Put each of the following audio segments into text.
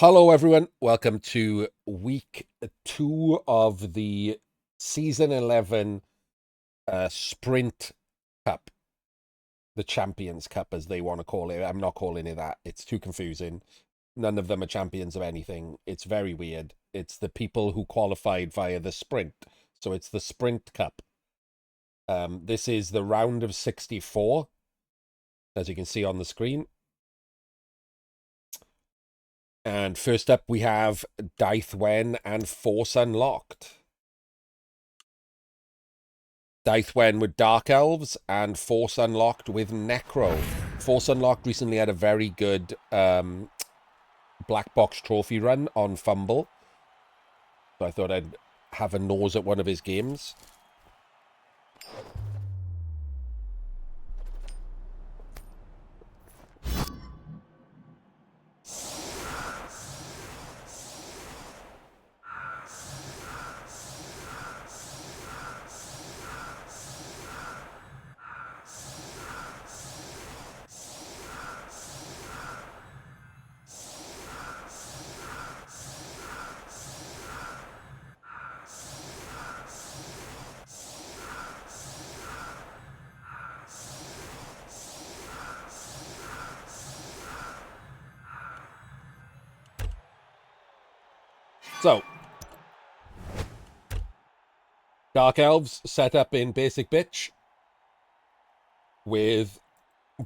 Hello, everyone. Welcome to week 2 of the season 11 Sprint Cup, the Champions Cup, as they want to call it. I'm not calling it that. It's too confusing. None of them are champions of anything. It's very weird. It's the people who qualified via the sprint. So it's the Sprint Cup. This is the round of 64, as you can see on the screen. And first up, we have Daithwen and Force Unlocked. Daithwen with Dark Elves and Force Unlocked with Necro. Force Unlocked recently had a very good Black Box Trophy run on Fumble. So I thought I'd have a nose at one of his games. So, Dark Elves set up in Basic Bitch with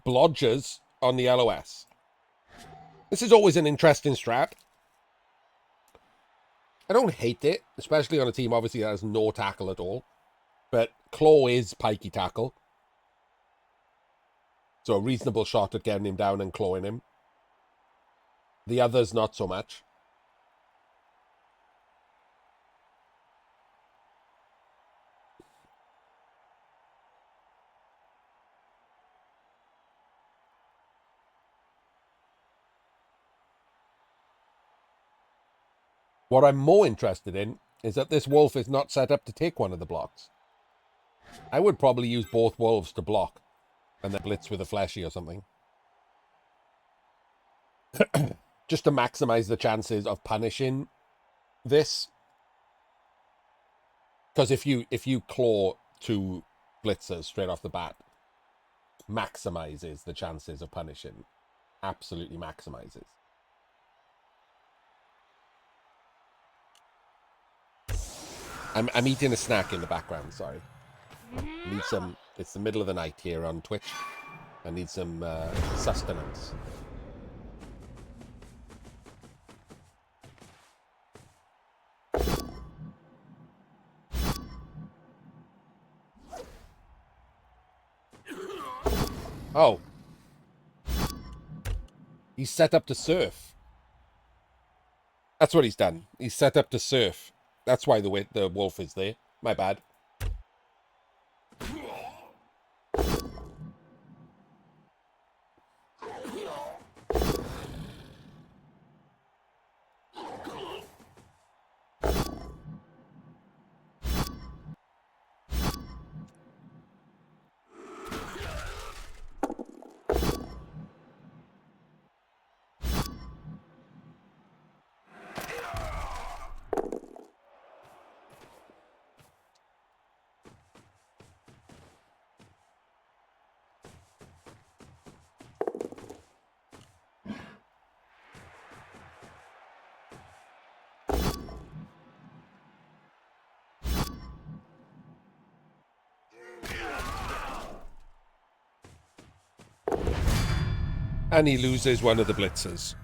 Blodgers on the LOS. This is always an interesting strat. I don't hate it, especially on a team obviously that has no tackle at all. But Claw is pikey tackle. So a reasonable shot at getting him down and clawing him. The others, not so much. What I'm more interested in is that this wolf is not set up to take one of the blocks. I would probably use both wolves to block and then blitz with a fleshy or something. Just to maximize the chances of punishing this. Because if you claw two blitzers straight off the bat, maximizes the chances of punishing. Absolutely maximizes. I'm eating a snack in the background, sorry. Need some, it's the middle of the night here on Twitch. I need some sustenance. Oh. He's set up to surf. That's what he's done. He's set up to surf. That's why the wolf is there. My bad. And he loses one of the blitzers.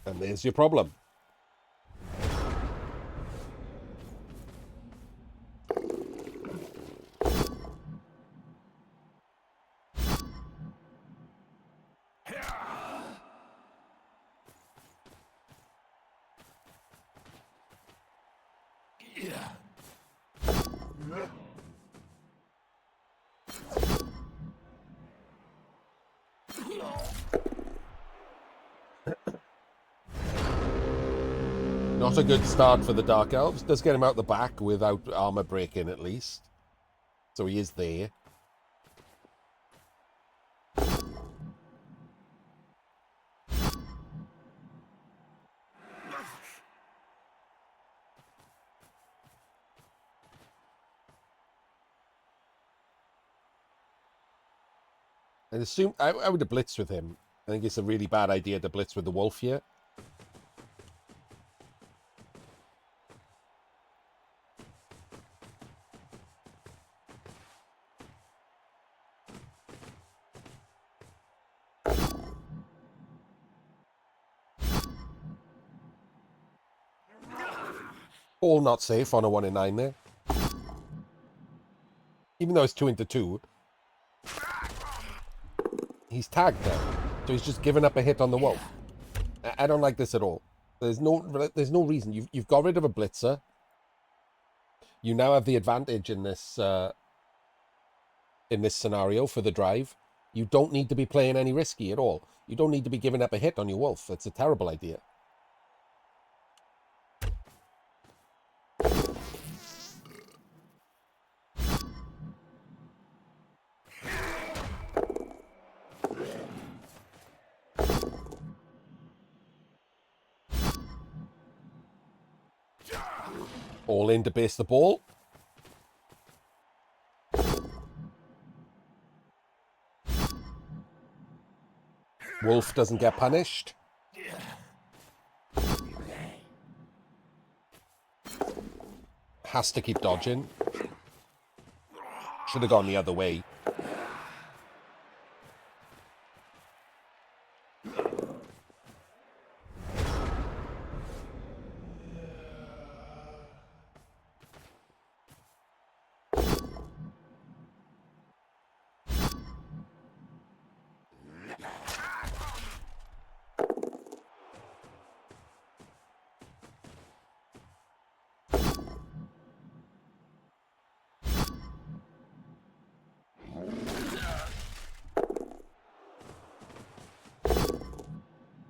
And there's your problem. Not a good start for the Dark Elves. Does get him out the back without armor breaking at least. So he is there. I assume I would have blitzed with him. I think it's a really bad idea to blitz with the wolf here. All not safe on a 1 in 9 there. Even though it's 2 into 2. He's tagged now. So he's just given up a hit on the wolf. I don't like this at all. There's no reason. You've got rid of a blitzer. You now have the advantage in this scenario for the drive. You don't need to be playing any risky at all. You don't need to be giving up a hit on your wolf. That's a terrible idea. All in to base the ball. Wolf doesn't get punished. Has to keep dodging. Should have gone the other way.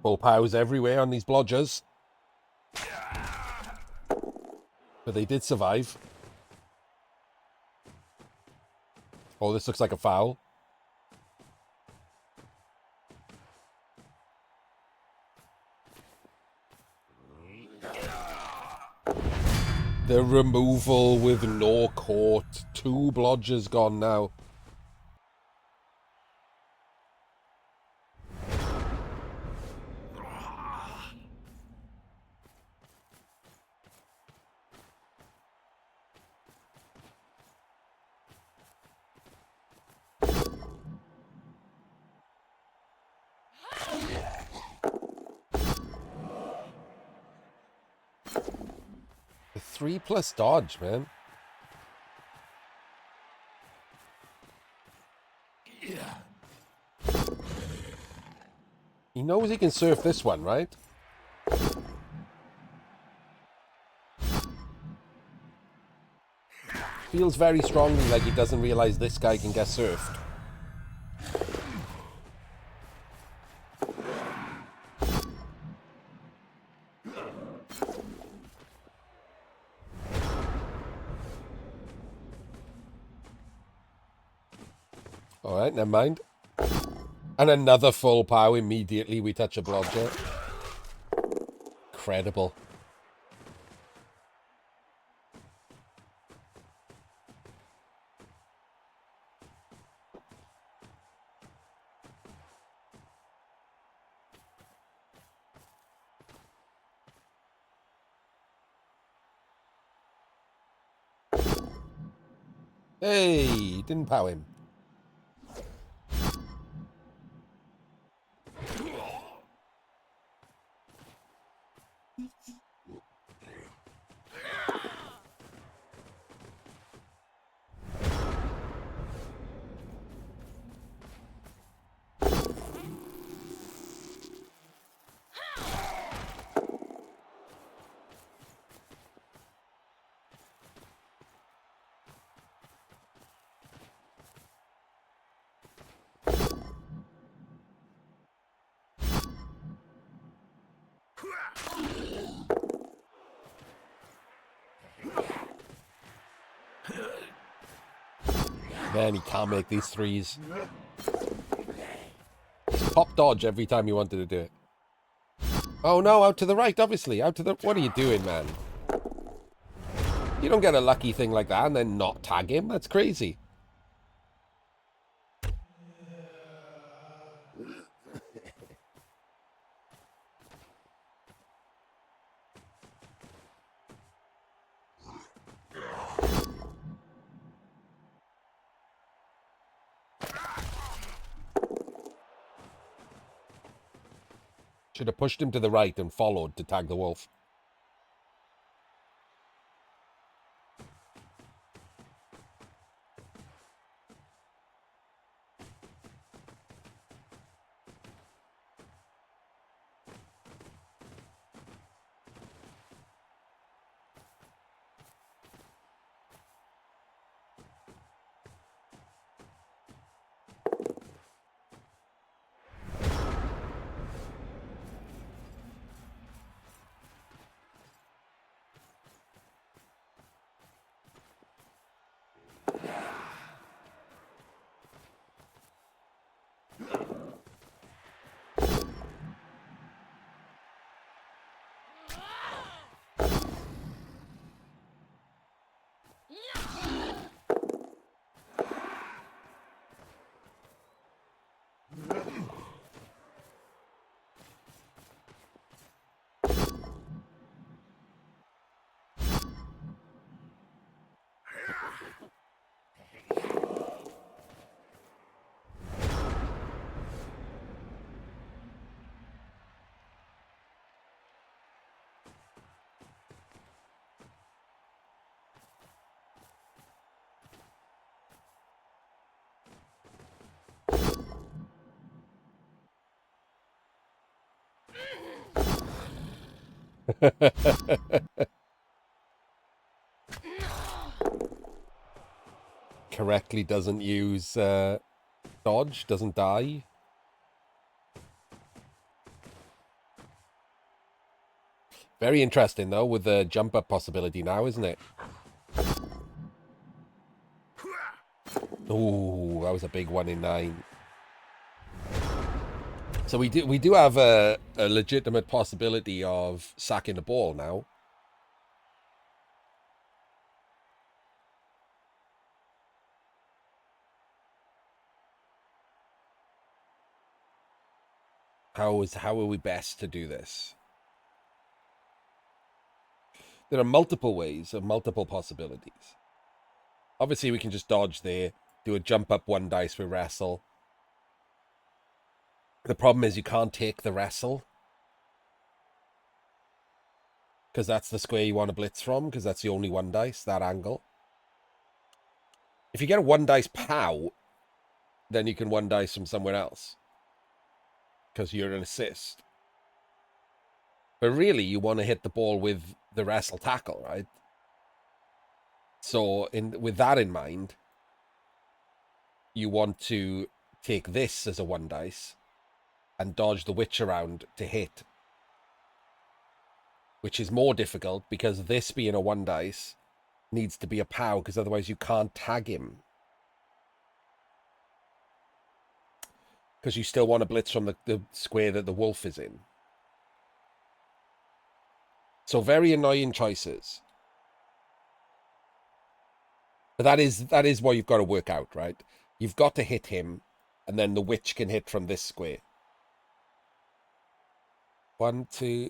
Full powers everywhere on these blodgers. But they did survive. Oh, this looks like a foul. The removal with no court. 2 blodgers gone now. The 3+ dodge, man. He knows he can surf this one, right? Feels very strongly like he doesn't realize this guy can get surfed. Alright, never mind. And another full pow immediately we touch a blodger. Incredible. Hey, didn't pow him. Man, he can't make these threes. Pop dodge every time you wanted to do it. Oh no, out to the right, obviously. Out to the... What are you doing, man? You don't get a lucky thing like that and then not tag him. That's crazy. Should have pushed him to the right and followed to tag the wolf. Correctly doesn't use dodge, doesn't die. Very interesting, though, with the jump up possibility now, isn't it? Ooh, that was a big 1 in 9. So we do have a legitimate possibility of sacking the ball now. How are we best to do this? There are multiple ways of multiple possibilities. Obviously, we can just dodge there, do a jump up 1 dice with wrestle. The problem is you can't take the wrestle, because that's the square you want to blitz from, because that's the only 1 dice, that angle. If you get a 1 dice pow, then you can 1 dice from somewhere else, because you're an assist. But really, you want to hit the ball with the wrestle tackle, right? So with that in mind, you want to take this as a 1 dice and dodge the witch around to hit, which is more difficult because this being a 1 dice needs to be a pow, because otherwise you can't tag him. Because you still want to blitz from the square that the wolf is in. So very annoying choices. But that is what you've got to work out, right? You've got to hit him, and then the witch can hit from this square. 1, 2,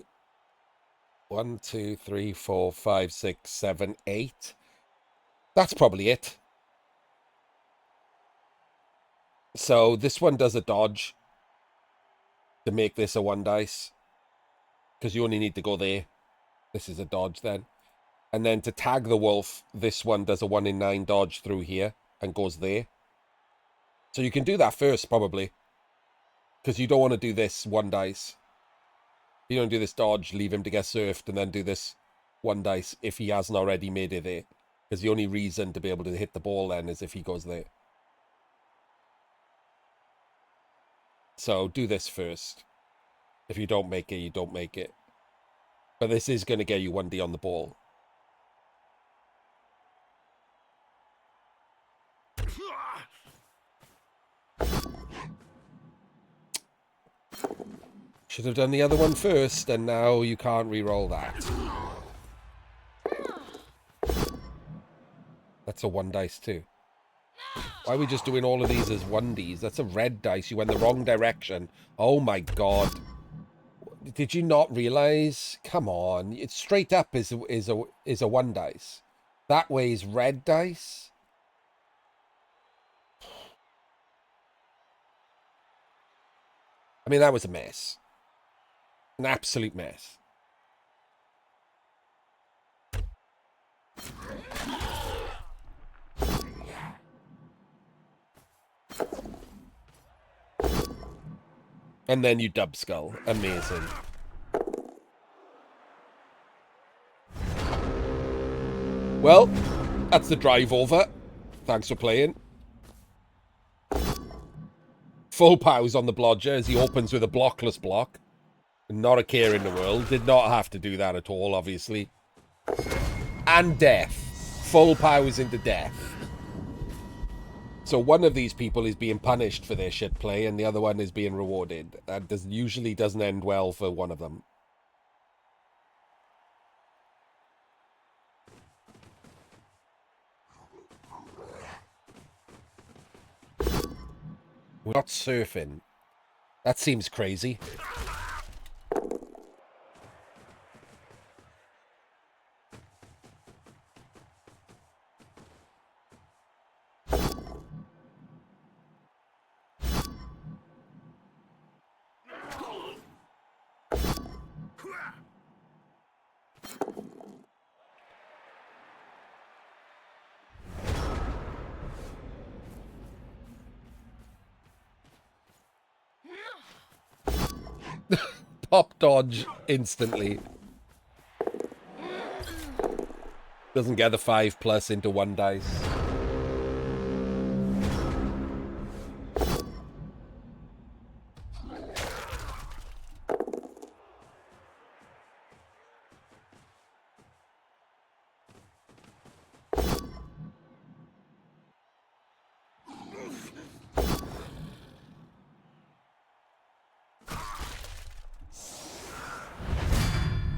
1, 2, 3, 4, 5, 6, 7, 8. That's probably it. So this one does a dodge to make this a 1 dice, because you only need to go there. This is a dodge then. And then to tag the wolf, this one does a 1 in 9 dodge through here and goes there. So you can do that first, probably, because you don't want to do this 1 dice. You don't do this dodge, leave him to get surfed, and then do this 1 dice if he hasn't already made it there. Because the only reason to be able to hit the ball then is if he goes there. So do this first. If you don't make it, you don't make it. But this is going to get you 1D on the ball. Should have done the other one first, and now you can't re-roll that. That's a 1 dice too. Why are we just doing all of these as 1Ds? That's a red dice. You went the wrong direction. Oh my god. Did you not realize? Come on. It's straight up is a 1 dice. That way is red dice. I mean, that was a mess. An absolute mess. And then you dub skull. Amazing. Well, that's the drive over. Thanks for playing. Full pause on the blodger as he opens with a blockless block. Not a care in the world. Did not have to do that at all, obviously. And death. Full pause into death. So one of these people is being punished for their shit play, and the other one is being rewarded. That usually doesn't end well for one of them. We're not surfing. That seems crazy. Pop dodge instantly. Doesn't get the 5+ into one dice.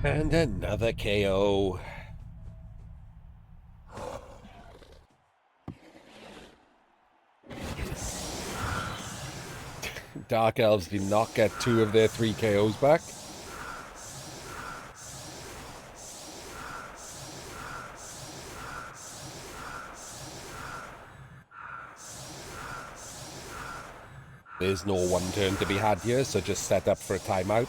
And another KO. Dark Elves did not get 2 of their 3 KOs back. There's no one turn to be had here, so just set up for a timeout.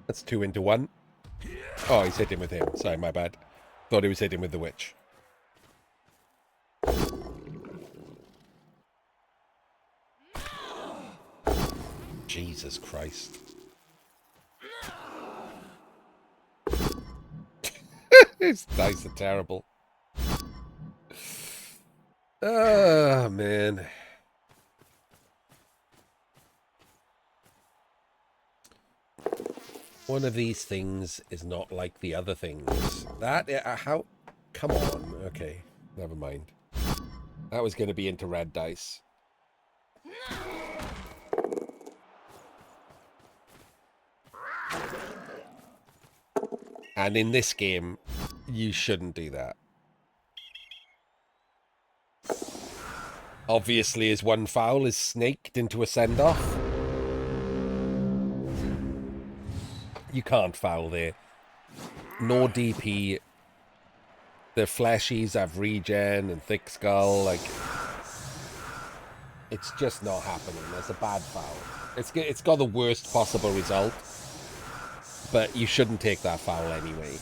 That's 2 into 1. Oh, he's hitting with him. Sorry, my bad. Thought he was hitting with the witch. Jesus Christ. These dice are terrible. Oh, man. One of these things is not like the other things. That, how? Come on. Okay, never mind. That was going to be into red dice. And in this game, you shouldn't do that. Obviously, his one foul is snaked into a send-off. You can't foul there. No DP. The fleshies have regen and thick skull. Like, it's just not happening. That's a bad foul. It's got the worst possible result. But you shouldn't take that foul anyway.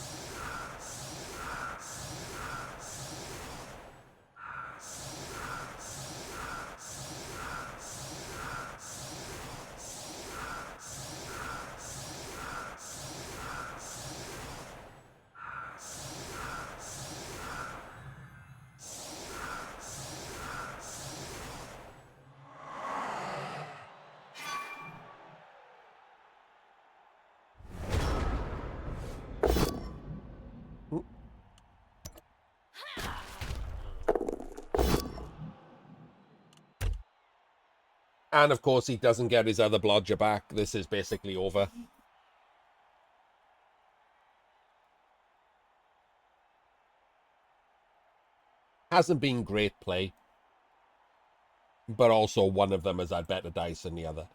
And of course, he doesn't get his other blodger back. This is basically over. Hasn't been great play, but also one of them has had better dice than the other.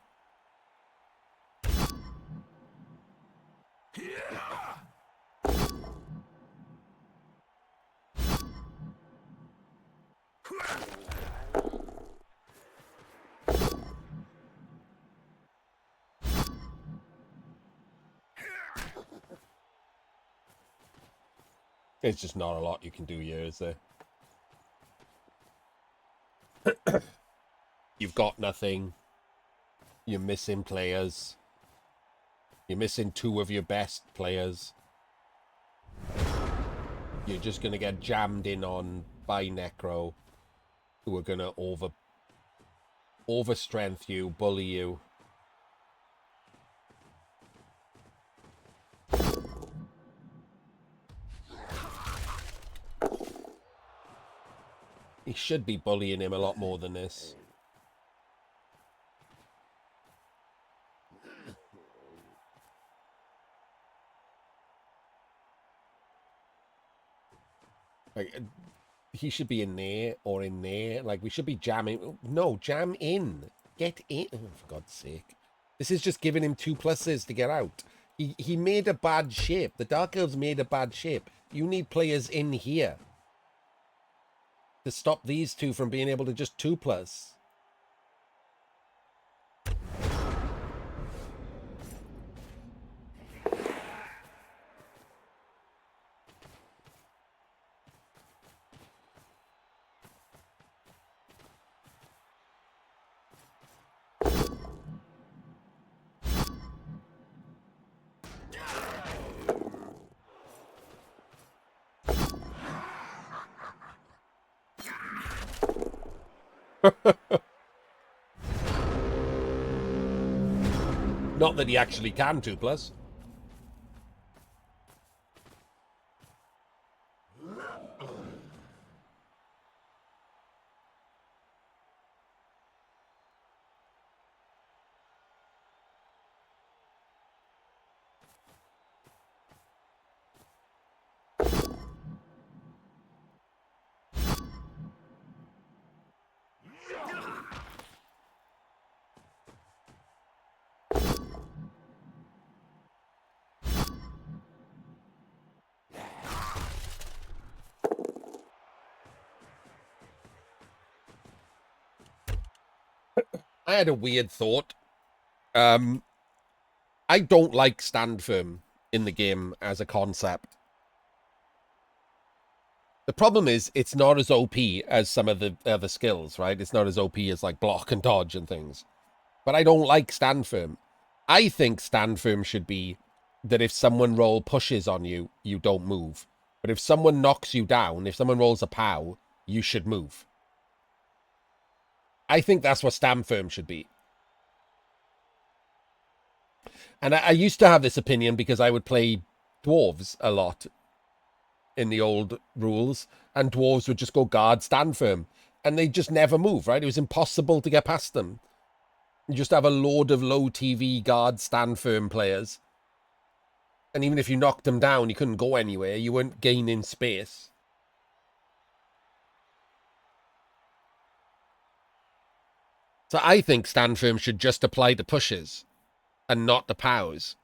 It's just not a lot you can do here, is there? You've got nothing. You're missing players. You're missing two of your best players. You're just going to get jammed in on by Necro, who are going to overstrength you, bully you. He should be bullying him a lot more than this. Like, he should be in there or in there. Like, we should be jamming. No, jam in. Get in. Oh, for God's sake. This is just giving him 2+s to get out. He made a bad shape. The Dark Elves made a bad shape. You need players in here to stop these two from being able to just 2+. Not that he actually can 2+. I had a weird thought. I don't like stand firm in the game as a concept. The problem is it's not as OP as some of the other skills, right? It's not as OP as like block and dodge and things. But I don't like stand firm. I think stand firm should be that if someone roll pushes on you, you don't move. But if someone knocks you down, if someone rolls a POW, you should move. I think that's what stand firm should be. And I used to have this opinion because I would play dwarves a lot in the old rules, and dwarves would just go guard, stand firm, and they just never move, right? It was impossible to get past them. You just have a load of low TV guard, stand firm players. And even if you knocked them down, you couldn't go anywhere. You weren't gaining space. So I think stand firm should just apply to pushes and not the POWs.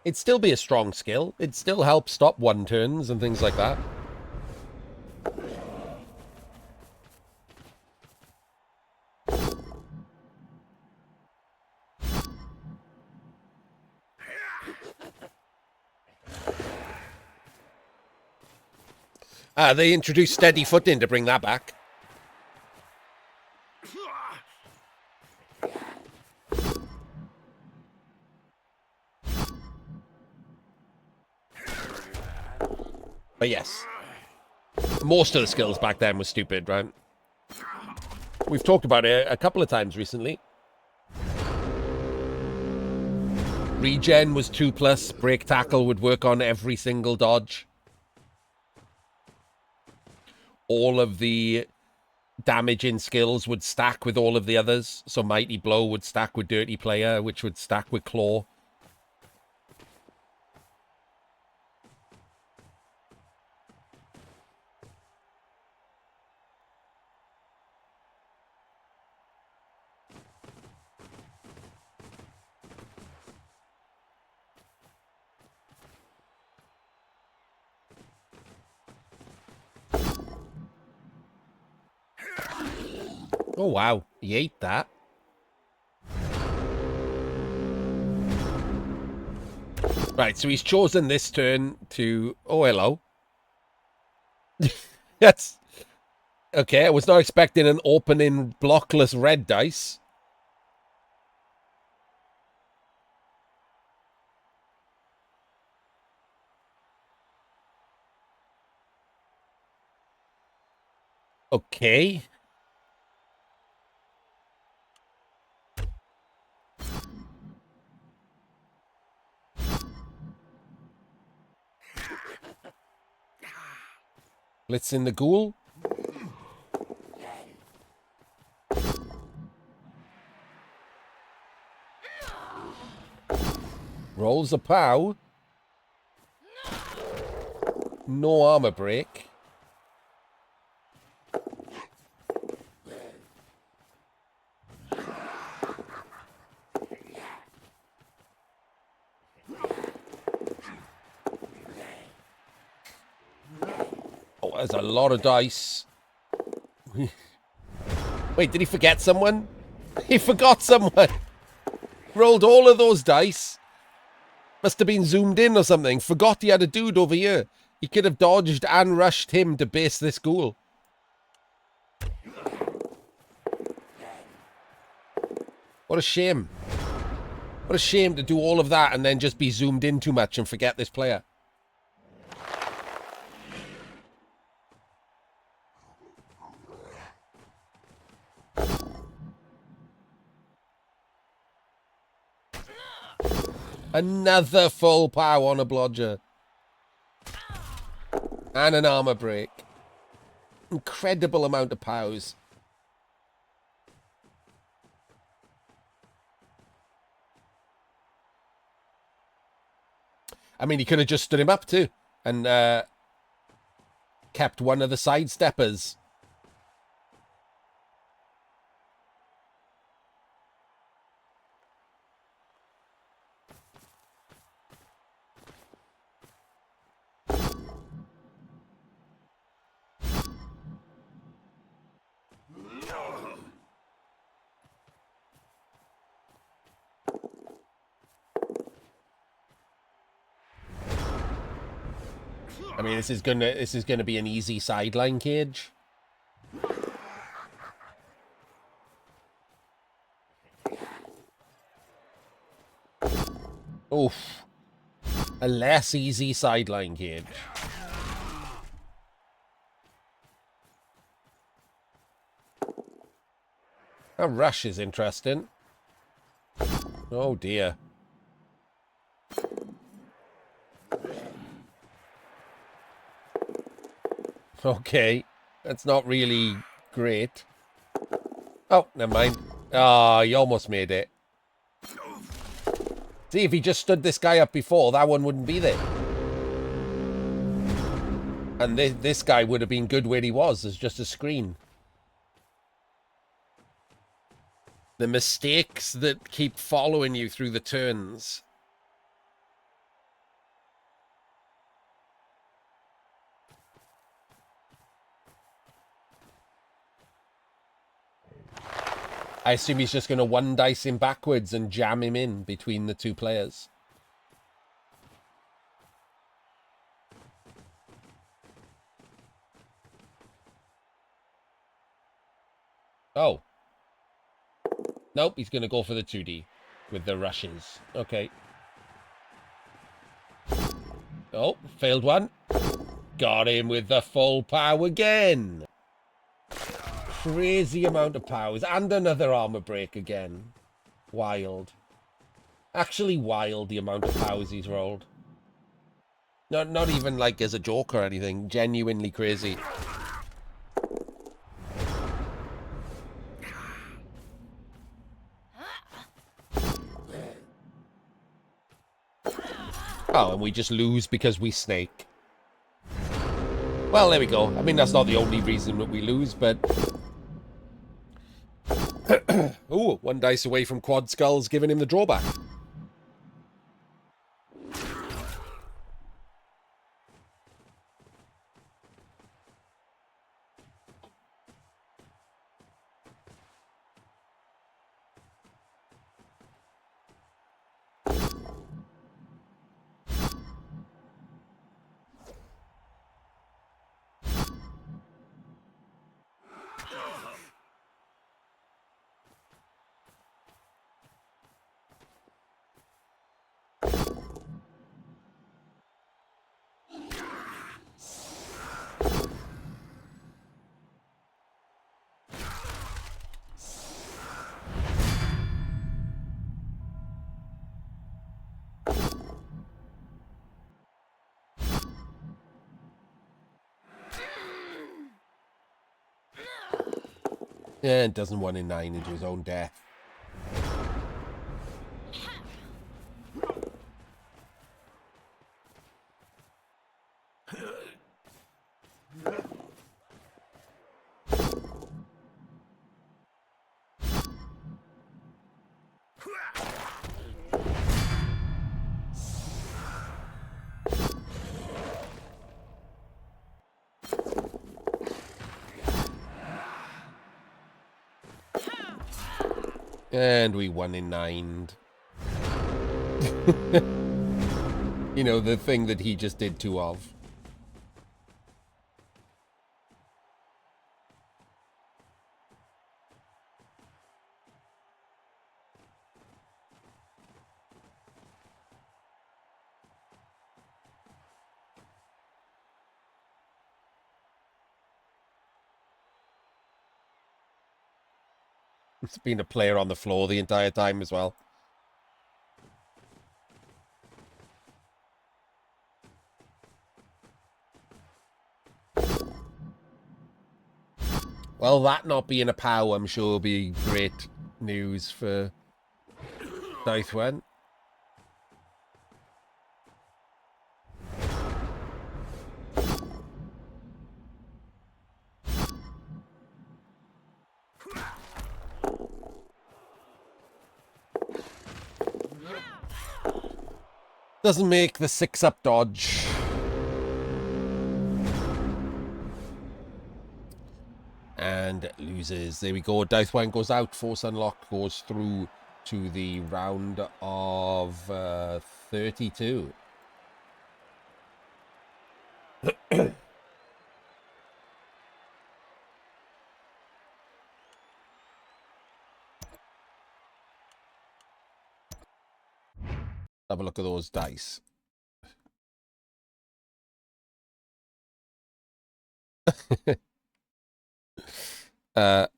It'd still be a strong skill. It'd still help stop one turns and things like that. They introduced steady footing to bring that back. But yes, most of the skills back then were stupid, right? We've talked about it a couple of times recently. Regen was 2+. Break tackle would work on every single dodge. All of the damaging skills would stack with all of the others. So Mighty Blow would stack with Dirty Player, which would stack with Claw. Oh, wow. He ate that. Right, so he's chosen this turn to... Oh, hello. That's... Okay, I was not expecting an opening blockless red dice. Okay. Blitz in the ghoul. Rolls a pow. No armor break. Oh, there's a lot of dice. Wait, did he forget someone? He forgot someone. Rolled all of those dice. Must have been zoomed in or something. Forgot he had a dude over here. He could have dodged and rushed him to base this ghoul. What a shame. What a shame to do all of that and then just be zoomed in too much and forget this player. Another full pow on a blodger. And an armor break. Incredible amount of pows. I mean, he could have just stood him up too. And kept one of the sidesteppers. I mean, this is gonna be an easy sideline cage. Oof. A less easy sideline cage. A rush is interesting. Oh dear. Okay, that's not really great. Oh, never mind. Ah, he almost made it. See, if he just stood this guy up before, that one wouldn't be there. And this guy would have been good where he was, as just a screen. The mistakes that keep following you through the turns. I assume he's just going to one dice him backwards and jam him in between the two players. Oh. Nope, he's going to go for the 2D with the rushes. Okay. Oh, failed one. Got him with the full power again. Crazy amount of powers. And another armor break again. Wild. Actually wild, the amount of powers he's rolled. Not even like as a joke or anything. Genuinely crazy. Oh, and we just lose because we snake. Well, there we go. I mean, that's not the only reason that we lose, but... Ooh, one dice away from Quad Skulls, giving him the drawback. Yeah, and doesn't 1 in 9 into his own death. And we 1 in 9'd. You know, the thing that he just did 2 of. It's been a player on the floor the entire time as well. Well, that not being a POW, I'm sure will be great news for Southwen. Doesn't make the 6-up dodge. And loses. There we go. Southwen goes out. Force unlock goes through to the round of 32. Have a look at those dice.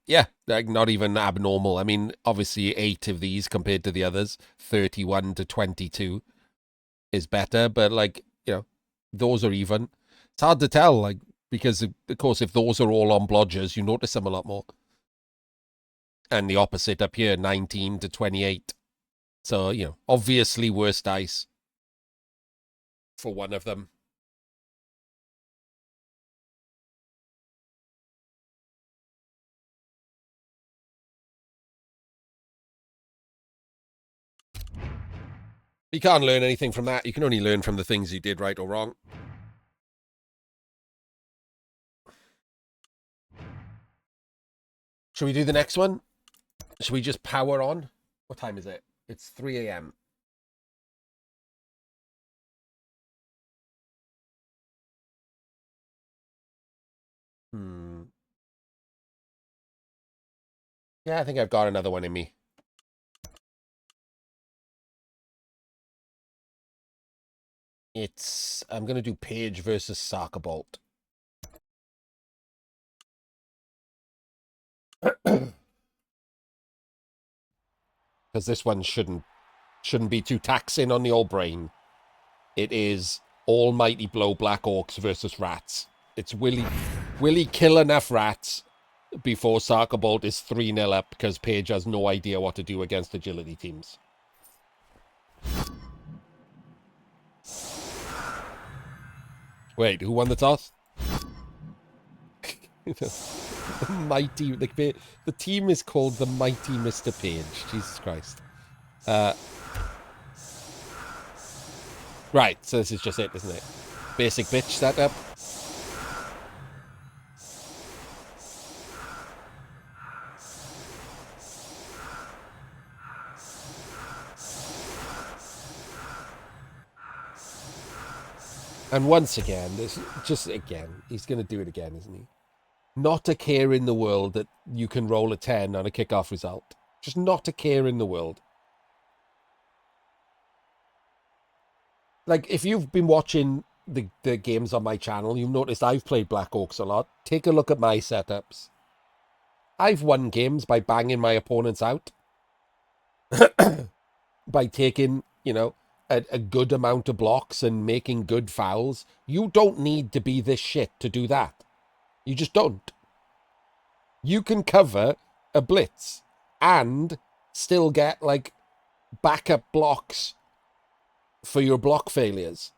Yeah, like not even abnormal. I mean, obviously 8 of these compared to the others, 31 to 22 is better, but like, you know, those are even. It's hard to tell, like, because of course, if those are all on blodgers, you notice them a lot more. And the opposite up here, 19 to 28. So, you know, obviously worse dice for one of them. You can't learn anything from that. You can only learn from the things you did right or wrong. Should we do the next one? Should we just power on? What time is it? It's 3 a.m. Yeah, I think I've got another one in me. I'm going to do Page versus Sarkerbolt. Because this one shouldn't be too taxing on the old brain. It is almighty blow Black Orcs versus rats. It's will he kill enough rats before Sarkbolt is 3-0 up because Page has no idea what to do against agility teams. Wait, who won the toss? The mighty, the team is called the Mighty Mr. Page. Jesus Christ. Right, so this is just it, isn't it? Basic bitch setup. And once again, he's going to do it again, isn't he? Not a care in the world that you can roll a 10 on a kickoff result. Just not a care in the world. Like, if you've been watching the games on my channel, you've noticed I've played Black Orcs a lot. Take a look at my setups. I've won games by banging my opponents out. By taking, a good amount of blocks and making good fouls. You don't need to be this shit to do that. You just don't. You can cover a blitz and still get, like, backup blocks for your block failures.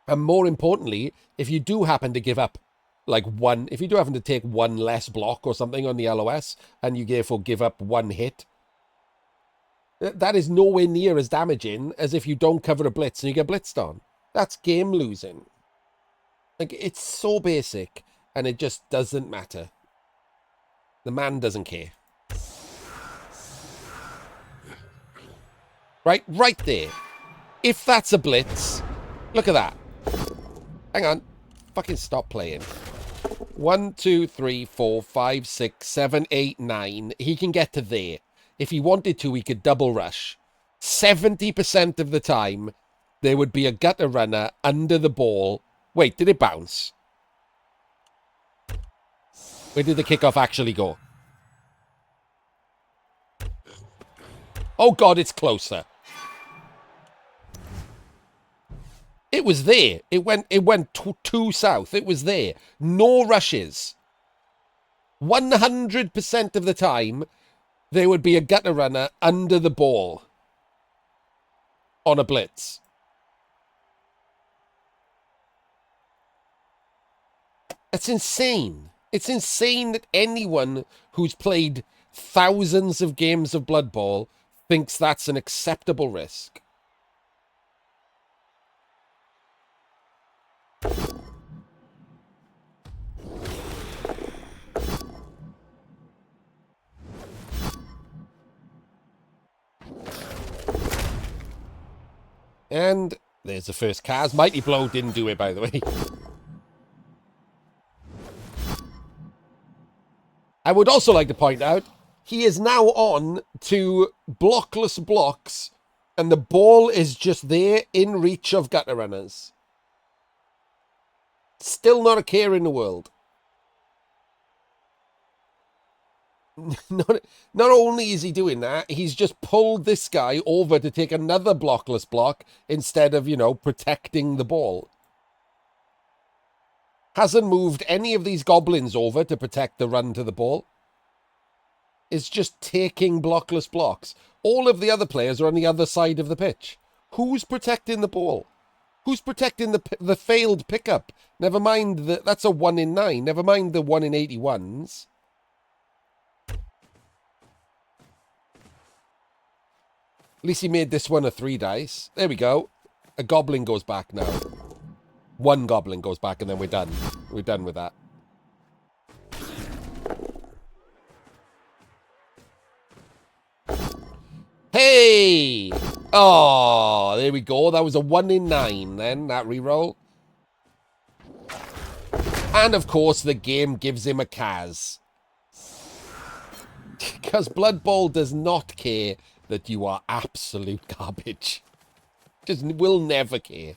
And more importantly, if you do happen to give up, if you do happen to take one less block or something on the LOS, and you therefore give up one hit, that is nowhere near as damaging as if you don't cover a blitz and you get blitzed on. That's game losing. Like, it's so basic, and it just doesn't matter. The man doesn't care. Right there. If that's a blitz, look at that. Hang on. Fucking stop playing. 1, 2, 3, 4, 5, 6, 7, 8, 9. He can get to there. If he wanted to, he could double rush. 70% of the time, there would be a gutter runner under the ball. Wait, did it bounce? Where did the kickoff actually go? Oh, God, it's closer. It was there. It went too south. It was there. No rushes. 100% of the time, there would be a gutter runner under the ball on a blitz. It's insane. It's insane that anyone who's played thousands of games of Blood Bowl thinks that's an acceptable risk. And there's the first Kaz. Mighty Blow didn't do it, by the way. I would also like to point out, he is now on to blockless blocks, and the ball is just there in reach of gutter runners. Still not a care in the world. Not only is he doing that, he's just pulled this guy over to take another blockless block instead of, protecting the ball. Hasn't moved any of these goblins over to protect the run to the ball. Is just taking blockless blocks. All of the other players are on the other side of the pitch. Who's protecting the ball? Who's protecting the failed pickup? Never mind that's a 1 in 9. Never mind the 1 in 81s. At least he made this one a 3 dice. There we go. A goblin goes back now. One goblin goes back and then we're done. We're done with that. Hey! Oh, there we go. That was a 1 in 9 then, that reroll. And of course, the game gives him a Kaz. Because Blood Bowl does not care that you are absolute garbage. Just will never care.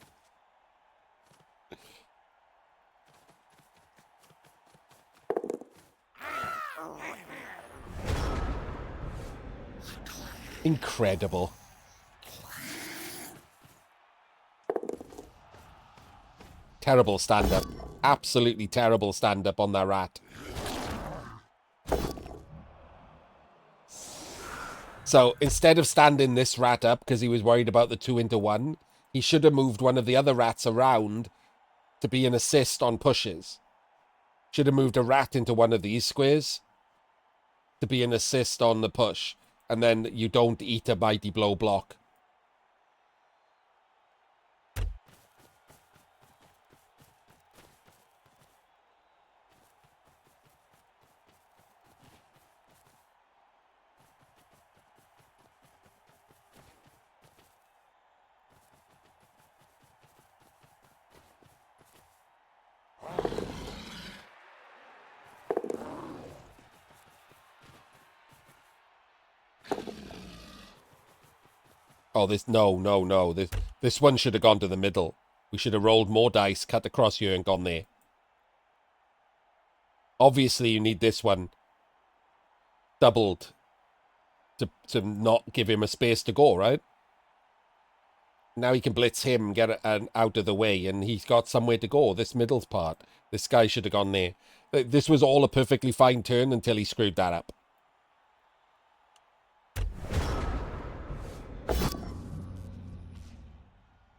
Incredible. Terrible stand-up. Absolutely terrible stand-up on that rat. So instead of standing this rat up because he was worried about the 2-into-1, he should have moved one of the other rats around to be an assist on pushes. Should have moved a rat into one of these squares to be an assist on the push. And then you don't eat a mighty blow block. Oh, no. This one should have gone to the middle. We should have rolled more dice, cut across here and gone there. Obviously, you need this one doubled to not give him a space to go, right? Now he can blitz him, get it out of the way, and he's got somewhere to go. This middle part, this guy should have gone there. This was all a perfectly fine turn until he screwed that up.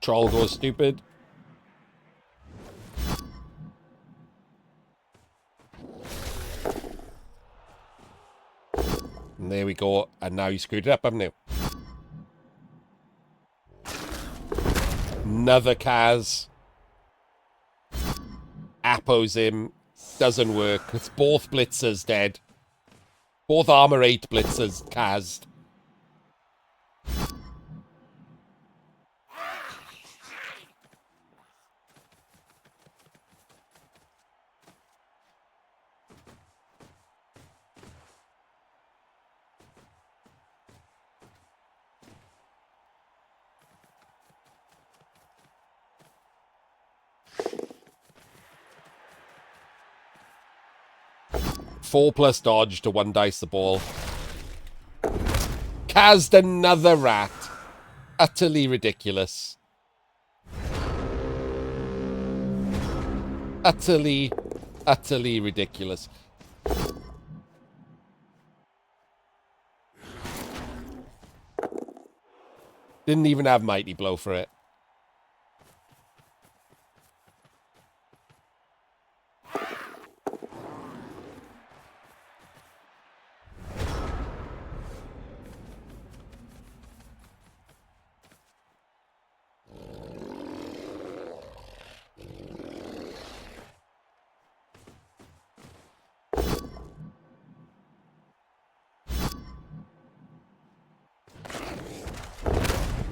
Troll goes stupid. And there we go. And now you screwed it up, haven't you? Another Kaz. Appos him. Doesn't work. It's both blitzers dead. Both armor 8 blitzers Kaz'd. Four plus dodge to 1 dice the ball. Kaz'd another rat. Utterly ridiculous. Utterly ridiculous. Didn't even have Mighty Blow for it.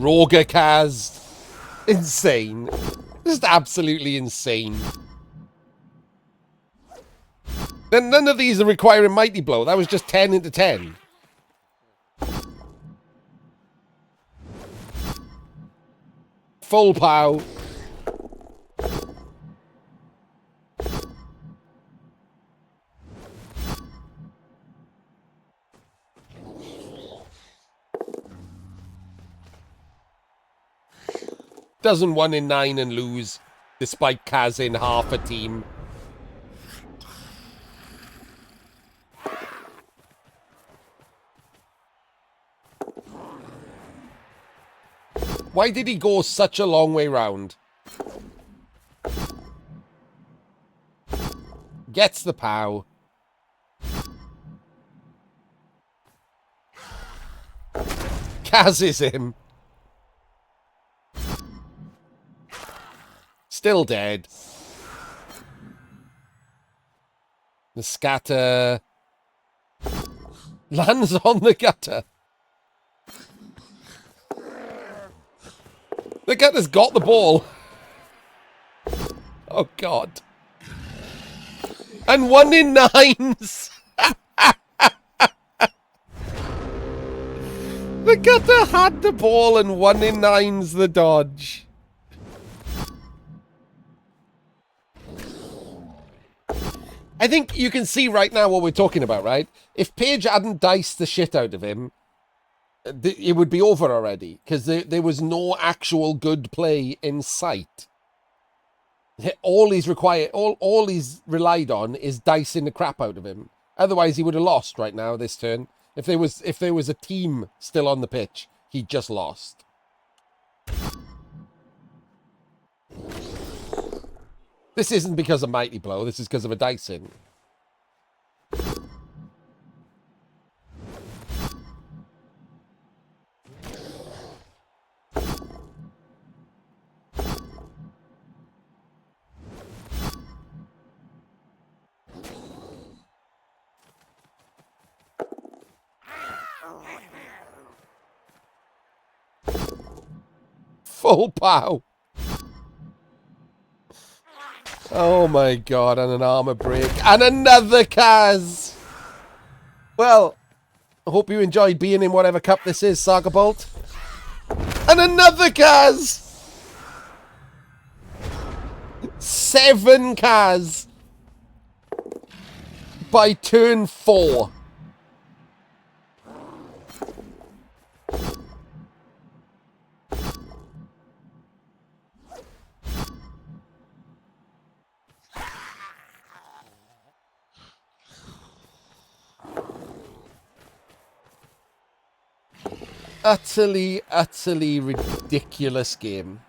Roger Kaz. Insane. Just absolutely insane. Then none of these are requiring Mighty Blow. That was just 10 into 10. Full pow. Doesn't 1 in 9 and lose, despite Kaz in half a team. Why did he go such a long way round? Gets the pow. Kaz is him. Still dead. The scatter lands on the gutter. The gutter's got the ball. Oh, God. And 1 in 9s. The gutter had the ball and 1 in 9s the dodge. I think you can see right now what we're talking about, right? If Paige hadn't diced the shit out of him, it would be over already because there was no actual good play in sight. All he's relied on is dicing the crap out of him. Otherwise, he would have lost right now this turn. If there was a team still on the pitch, he'd just lost. This isn't because of Mighty Blow. This is because of a dicing. Full pow. Oh my god, and an armor break. And another Kaz! Well, I hope you enjoyed being in whatever cup this is, Saga Bolt. And another Kaz! 7 Kaz! By turn 4. Utterly, utterly ridiculous game.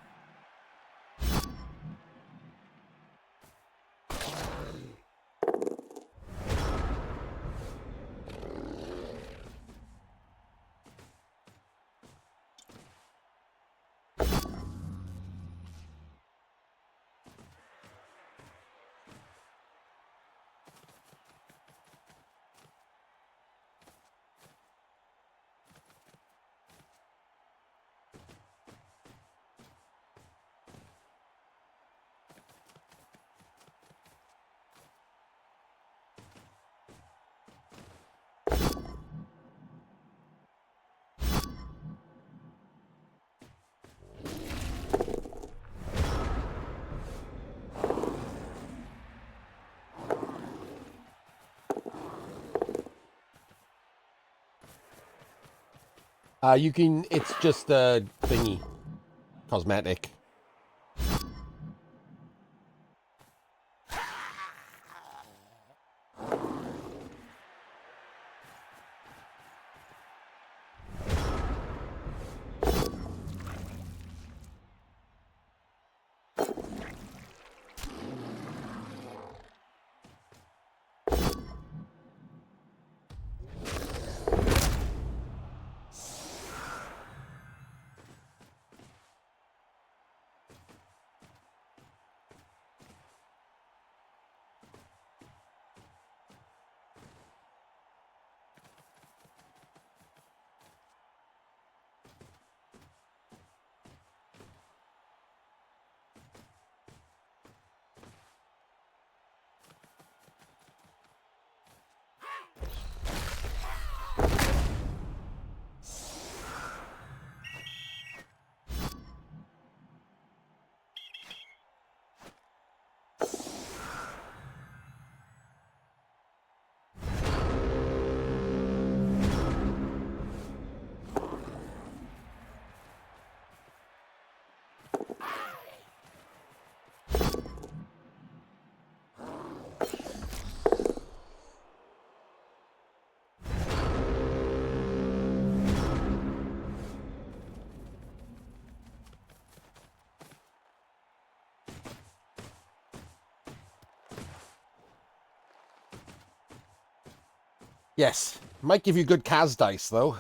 It's just a thingy. Cosmetic. Yes. Might give you good Kaz dice, though.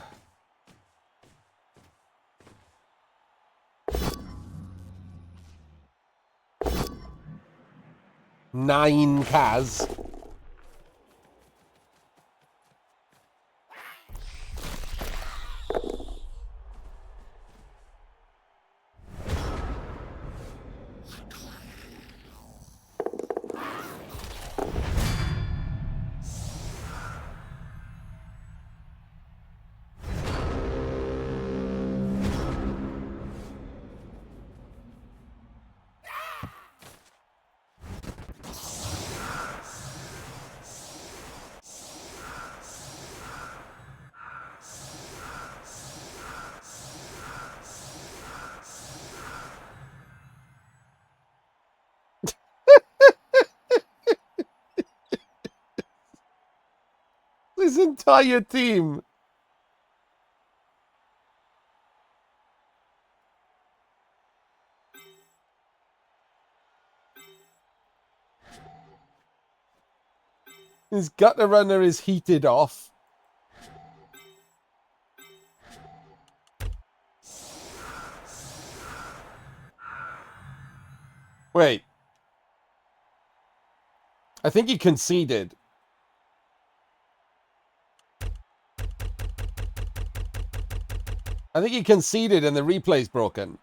Nine Kaz. entire team. His gutter runner is heated off. Wait. I think he conceded. I think he conceded and the replay's broken.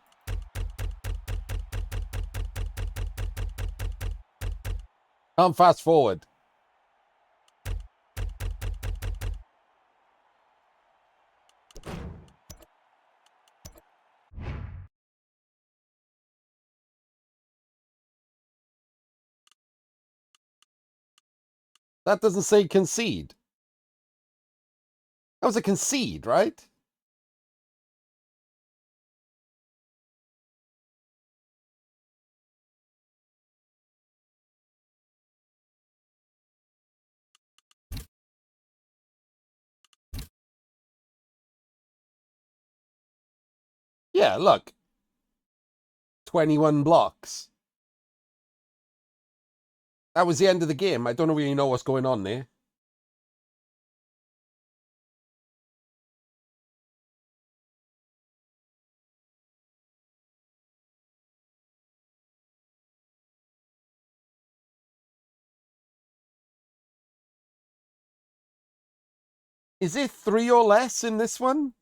Can't fast forward. That doesn't say concede. That was a concede, right? Yeah, look. 21 blocks. That was the end of the game. I don't really know what's going on there. Is it 3 or less in this one?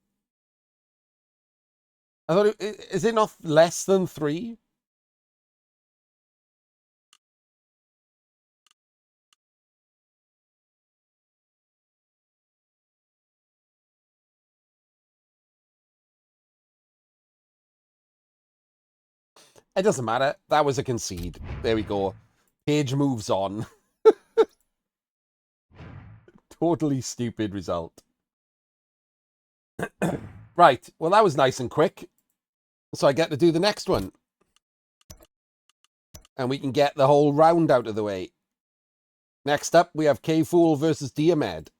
I thought is it not less than 3? It doesn't matter. That was a concede. There we go. Page moves on. Totally stupid result. Right. Well, that was nice and quick. So I get to do the next one. And we can get the whole round out of the way. Next up, we have K-Fool versus Diomed.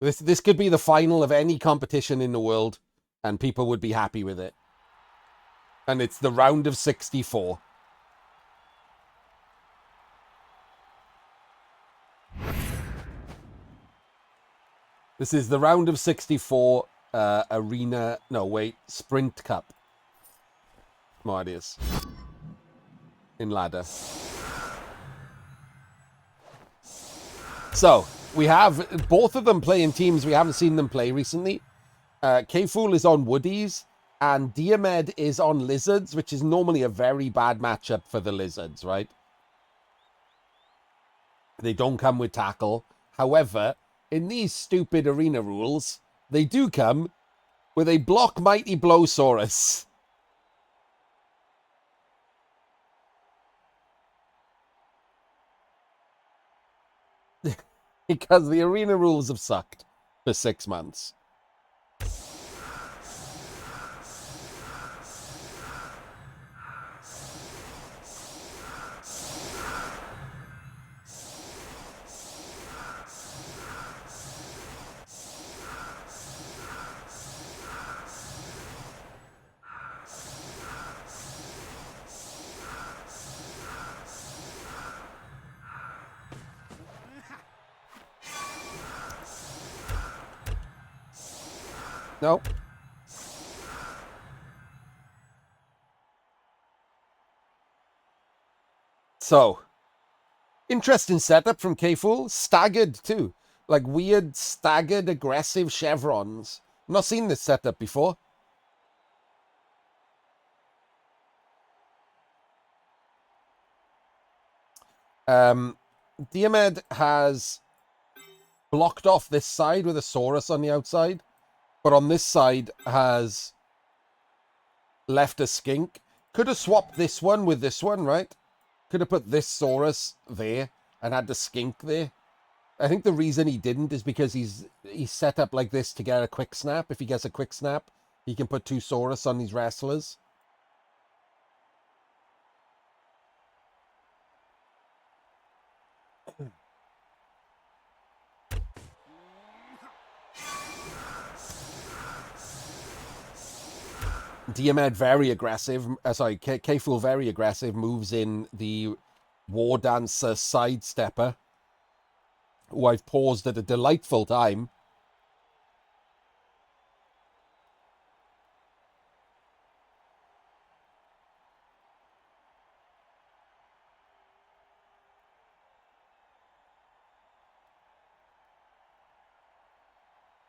This could be the final of any competition in the world, and people would be happy with it. And it's the round of 64. This is the round of 64 arena... No, wait. Sprint Cup. What it is. In ladder. So, we have both of them playing teams we haven't seen them play recently. K-Fool is on Woodies, and Diomed is on Lizards, which is normally a very bad matchup for the Lizards, right? They don't come with tackle. However, in these stupid arena rules, they do come with a block Mighty Blowsaurus. Because the arena rules have sucked for 6 months. No. So, interesting setup from K-Fool. Staggered, too. Like, weird, staggered, aggressive chevrons. Not seen this setup before. Diomed has blocked off this side with a Saurus on the outside. But on this side has left a skink. Could have swapped this one with this one, right? Could have put this Saurus there and had the skink there. I think the reason he didn't is because he's set up like this to get a quick snap. If he gets a quick snap, he can put 2 Saurus on these wrestlers. Diomed very aggressive. Sorry, K-Fool very aggressive. Moves in the War Dancer sidestepper, who I've paused at a delightful time.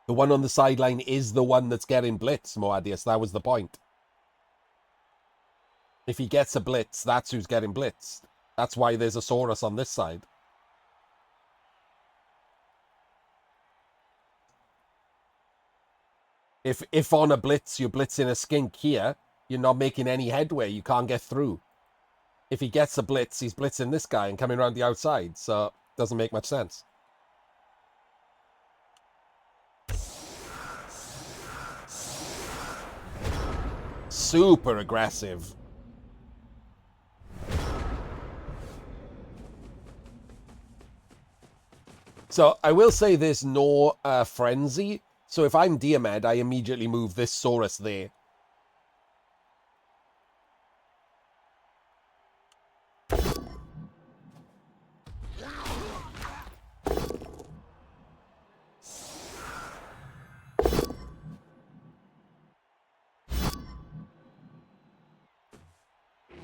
The one on the sideline is the one that's getting blitzed, Moadius. That was the point. If he gets a blitz, that's who's getting blitzed. That's why there's a Saurus on this side. If on a blitz you're blitzing a skink here, you're not making any headway. You can't get through. If he gets a blitz, he's blitzing this guy and coming around the outside. So it doesn't make much sense. Super aggressive. So I will say there's no frenzy. So if I'm Diomed, I immediately move this Saurus there.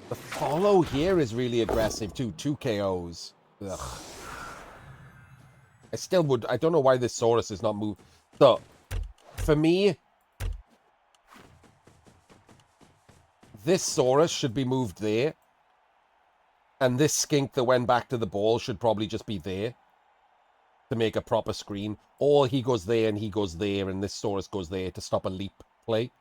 The follow here is really aggressive too. 2 KOs. Ugh. I still would... I don't know why this Saurus is not moved. So, for me, this Saurus should be moved there. And this skink that went back to the ball should probably just be there to make a proper screen. Or he goes there and he goes there and this Saurus goes there to stop a leap play.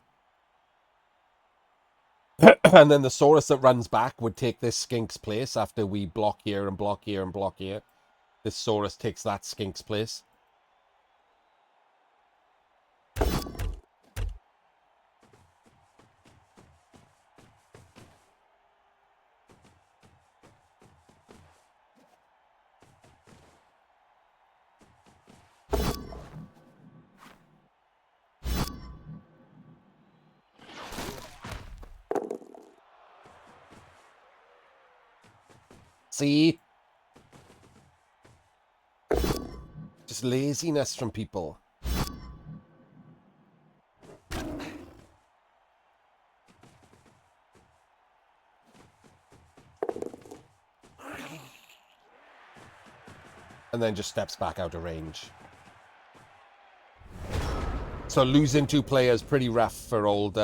And then the Saurus that runs back would take this skink's place after we block here and block here and block here. This Saurus takes that skink's place. See? Just laziness from people. And then just steps back out of range. So losing 2 players pretty rough for old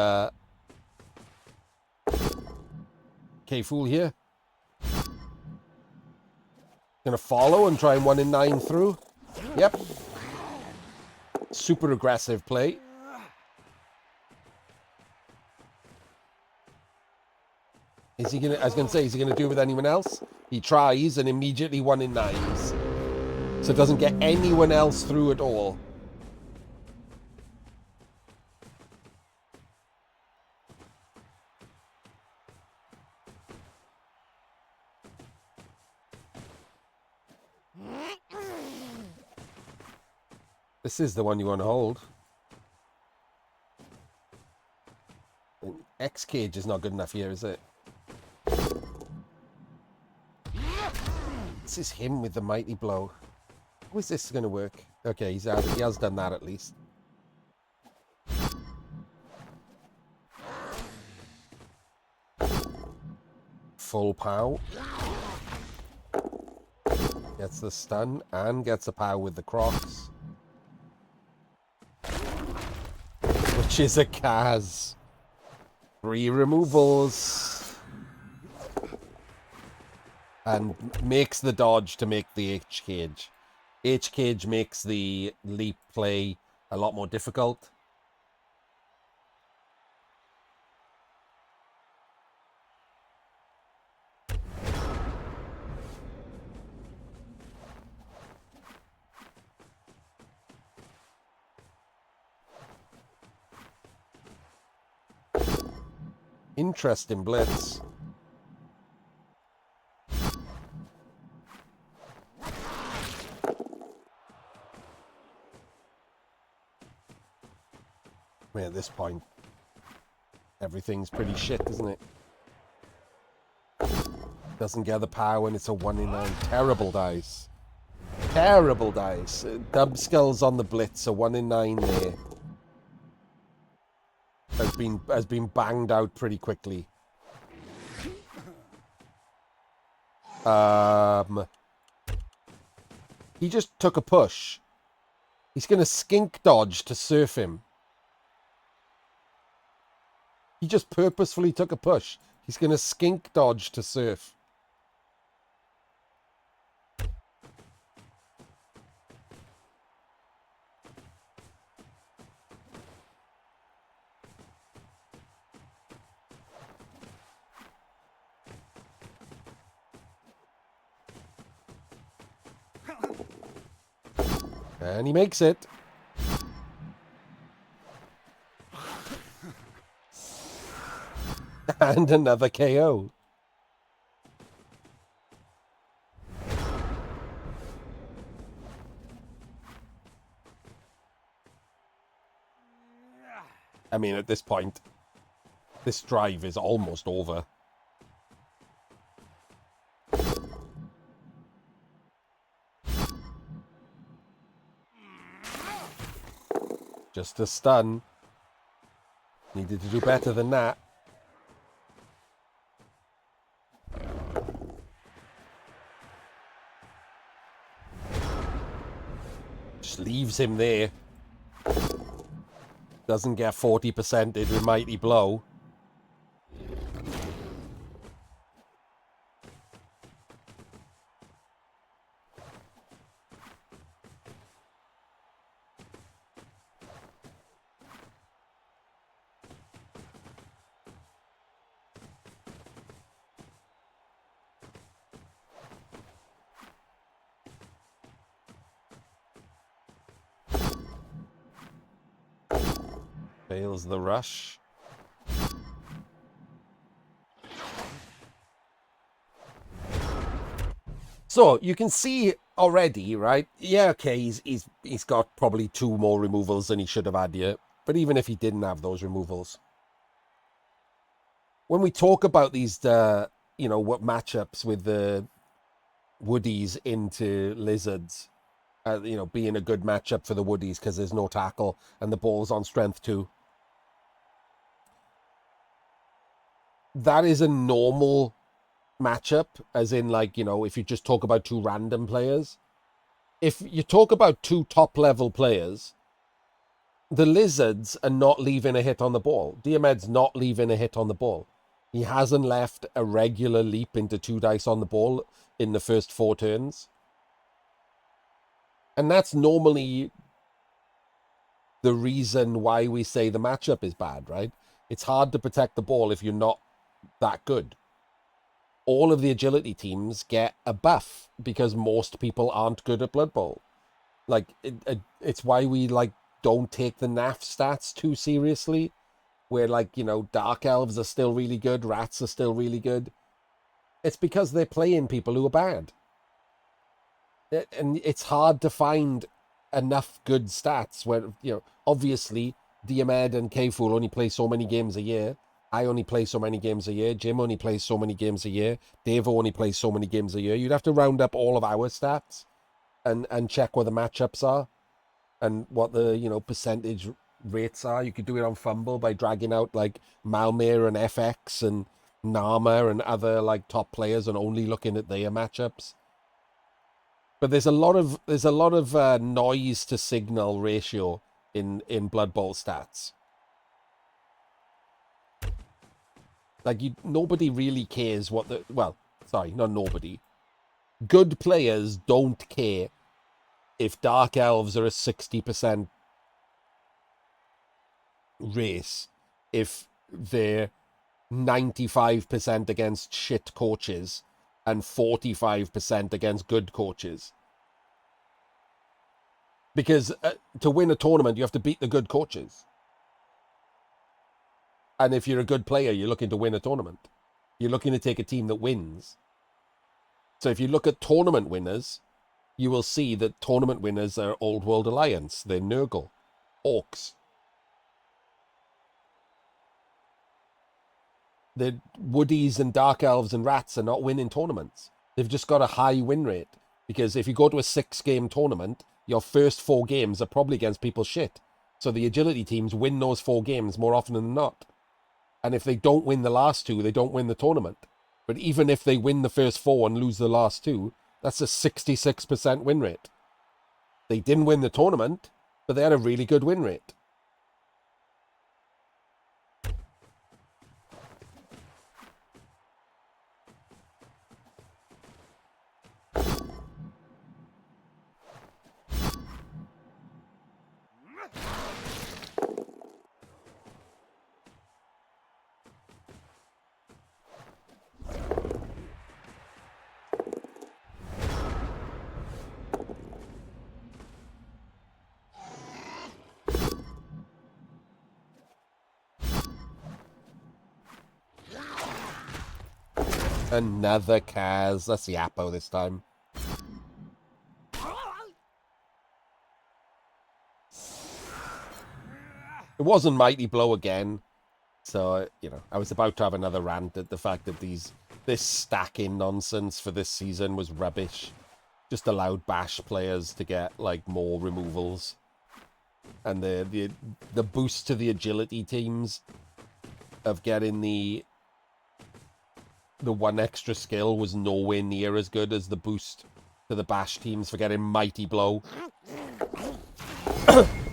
K-Fool here. Gonna follow and try and 1 in 9 through. Yep. Super aggressive play. Is he gonna... I was gonna say, is he gonna do it with anyone else? He tries and immediately 1 in 9s. So it doesn't get anyone else through at all. This is the one you want to hold. X cage is not good enough here, is it? This is him with the mighty blow. How is this going to work? Okay, he has done that at least. Full pow. Gets the stun and gets a pow with the Crocs. Which is a Kaz. 3 removals. And makes the dodge to make the H-Cage. H-Cage makes the leap play a lot more difficult. Interesting blitz. I mean, at this point, Everything's pretty shit, isn't it? Doesn't get the power when it's a 1 in 9. Terrible dice. Terrible dice. Dub skulls on the blitz, a 1 in 9 there. Has been banged out pretty quickly. He just took a push. He's going to skink dodge to surf him. He just purposefully took a push. He's going to skink dodge to surf. And he makes it. And another KO. I mean, at this point, this drive is almost over. Just a stun. Needed to do better than that. Just leaves him there. Doesn't get 40% with Mighty Blow. Fails the rush. So you can see already, right? Yeah, okay, he's got probably 2 more removals than he should have had here. But even if he didn't have those removals, when we talk about these, what matchups with the Woodies into Lizards, being a good matchup for the Woodies because there's no tackle and the ball's on strength 2. That is a normal matchup, as in, like, if you just talk about 2 random players. If you talk about 2 top-level players, the Lizards are not leaving a hit on the ball. Diomed's not leaving a hit on the ball. He hasn't left a regular leap into 2 dice on the ball in the first 4 turns. And that's normally the reason why we say the matchup is bad, right? It's hard to protect the ball if you're not that good. All of the agility teams get a buff because most people aren't good at Blood Bowl. Like, it's why we, don't take the NAF stats too seriously, where, Dark Elves are still really good, Rats are still really good. It's because they're playing people who are bad. And it's hard to find enough good stats where, obviously, Diomed and K-Fool only play so many games a year. I only play so many games a year. Jim only plays so many games a year. Dave only plays so many games a year. You'd have to round up all of our stats and check what the matchups are and what the, percentage rates are. You could do it on Fumble by dragging out, Malmir and FX and Nama and other, top players and only looking at their matchups. But there's a lot of noise to signal ratio in Blood Bowl stats. Nobody really cares what not nobody. Good players don't care if Dark Elves are a 60% race, if they're 95% against shit coaches and 45% against good coaches. Because to win a tournament, you have to beat the good coaches. And if you're a good player, you're looking to win a tournament. You're looking to take a team that wins. So if you look at tournament winners, you will see that tournament winners are Old World Alliance. They're Nurgle, Orcs. The woodies and dark elves and rats are not winning tournaments. They've just got a high win rate. Because if you go to a 6-game tournament, your first 4 games are probably against people's shit. So the agility teams win those 4 games more often than not. And if they don't win the last 2, they don't win the tournament. But even if they win the first 4 and lose the last 2, that's a 66% win rate. They didn't win the tournament, but they had a really good win rate. Another Kaz. That's the Apo this time. It wasn't Mighty Blow again. So, you know, I was about to have another rant at the fact that this stacking nonsense for this season was rubbish. Just allowed Bash players to get, like, more removals. And the boost to the agility teams of getting the 1 extra skill was nowhere near as good as the boost to the Bash teams for getting Mighty Blow.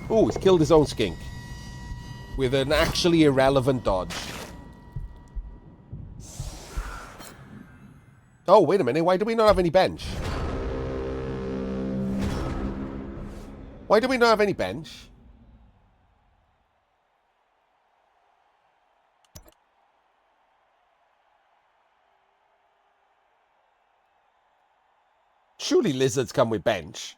Oh, he's killed his own skink. With an actually irrelevant dodge. Oh, wait a minute. Why do we not have any bench? Why do we not have any bench? Surely lizards come with bench.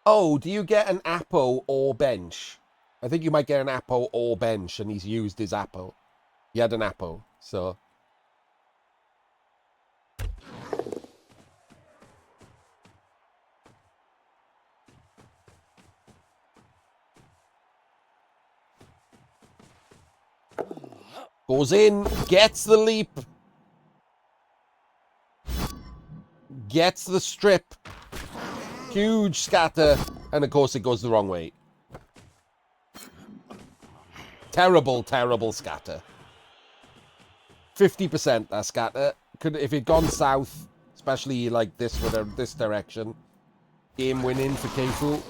Oh, do you get an Apo or bench? I think you might get an Apo or bench, and he's used his Apo. He had an Apo, so... Goes in, gets the leap. Gets the strip. Huge scatter, and of course it goes the wrong way. Terrible, terrible scatter. 50% that scatter. Could, if it'd gone south, especially like this with this direction, game winning for Keifu.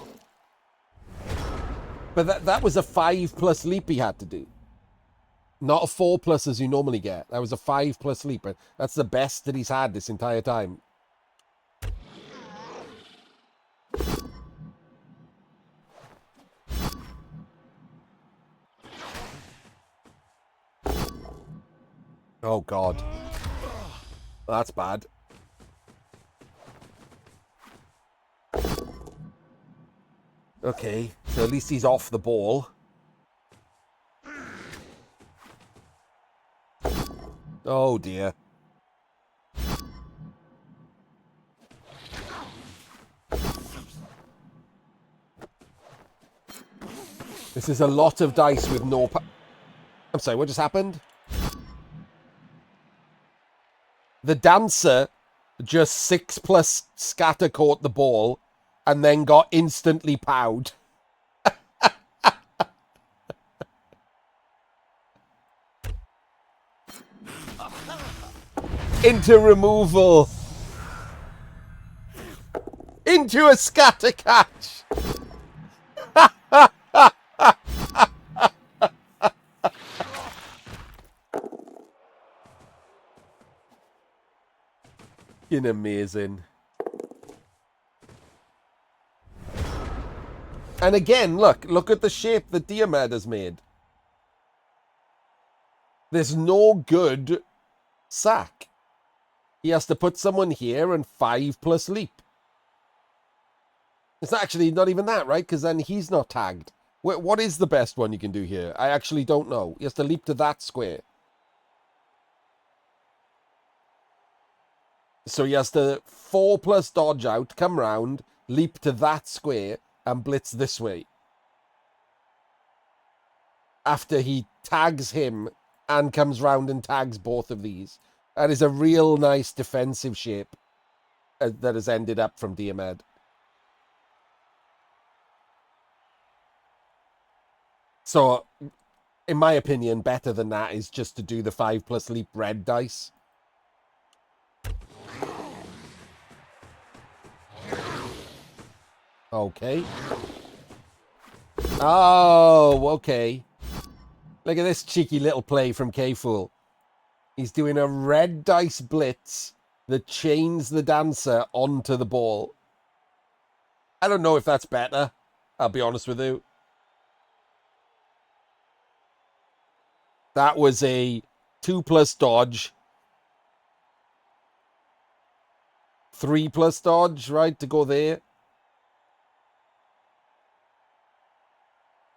But that was a 5+ leap he had to do. Not a 4+ as you normally get. That was a 5+ leap. That's the best that he's had this entire time. Oh, God. That's bad. Okay, so at least he's off the ball. Oh, dear. This is a lot of dice with no... I'm sorry, what just happened? The dancer just 6+ scatter caught the ball and then got instantly powed. Into removal. Into a scatter catch. Amazing. And again, look at the shape that Diomed has made. There's no good sack. He has to put someone here and 5+ leap. It's actually not even that, right? Because then he's not tagged. What is the best one you can do here? I actually don't know. He has to leap to that square. So he has to 4+ dodge out, come round, leap to that square, and blitz this way. After he tags him and comes round and tags both of these. That is a real nice defensive shape that has ended up from Diomed. So, in my opinion, better than that is just to do the 5+ leap red dice. Okay. Oh, okay. Look at this cheeky little play from K-Fool. He's doing a red dice blitz that chains the dancer onto the ball. I don't know if that's better. I'll be honest with you. That was a 2+ dodge. 3+ dodge, right, to go there.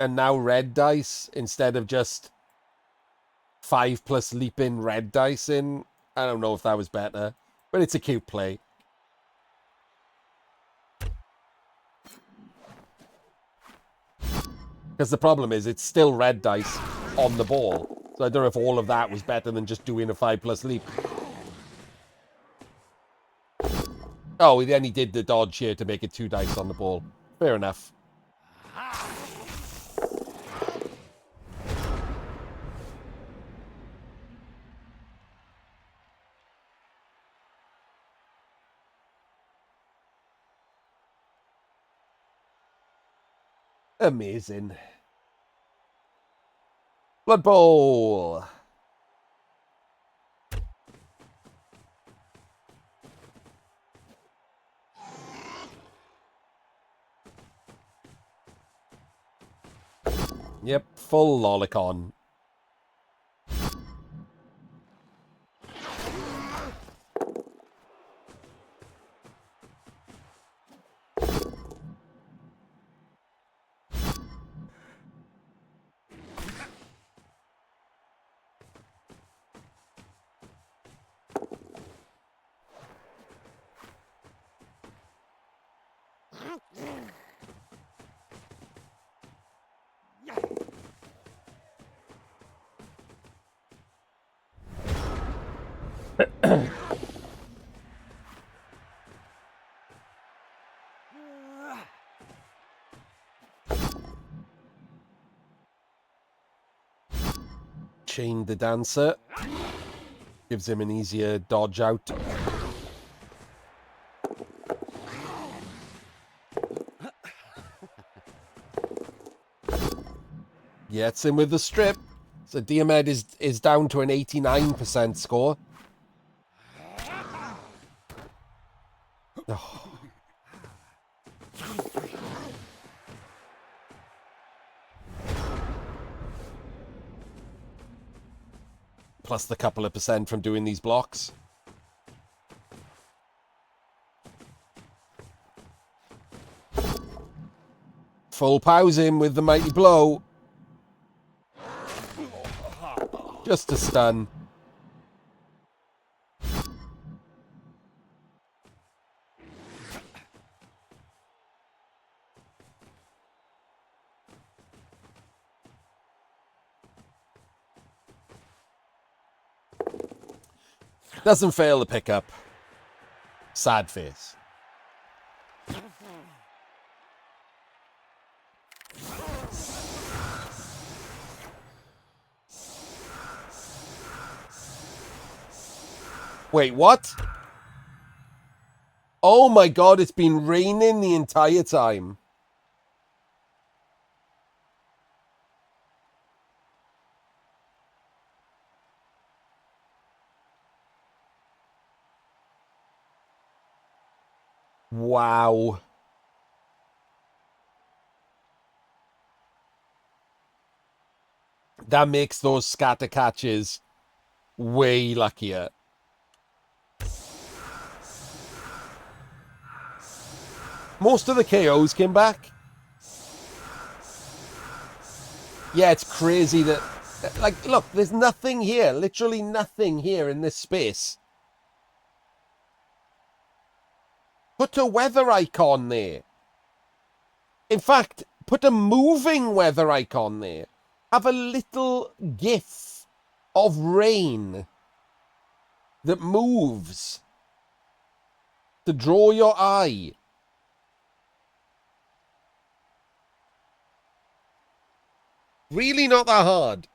And now red dice instead of just 5+ leap in red dice in. I don't know if that was better, but it's a cute play. Because the problem is it's still red dice on the ball. So I don't know if all of that was better than just doing a 5+ leap. Oh, then he did the dodge here to make it 2 dice on the ball. Fair enough. Amazing. Blood Bowl. Yep, full lolicon. Chain the dancer. Gives him an easier dodge out. Gets him with the strip. So Diomed is down to an 89% score. Oh. Plus the couple of percent from doing these blocks. Full pows him with the mighty blow. Just a stun. Doesn't fail to pick up. Sad face. Wait, what? Oh my god, it's been raining the entire time. Wow. That makes those scatter catches way luckier. Most of the KOs came back. Yeah, it's crazy that... Like, look, there's nothing here. Literally nothing here in this space. Put a weather icon there. In fact, put a moving weather icon there. Have a little GIF of rain that moves to draw your eye. Really not that hard.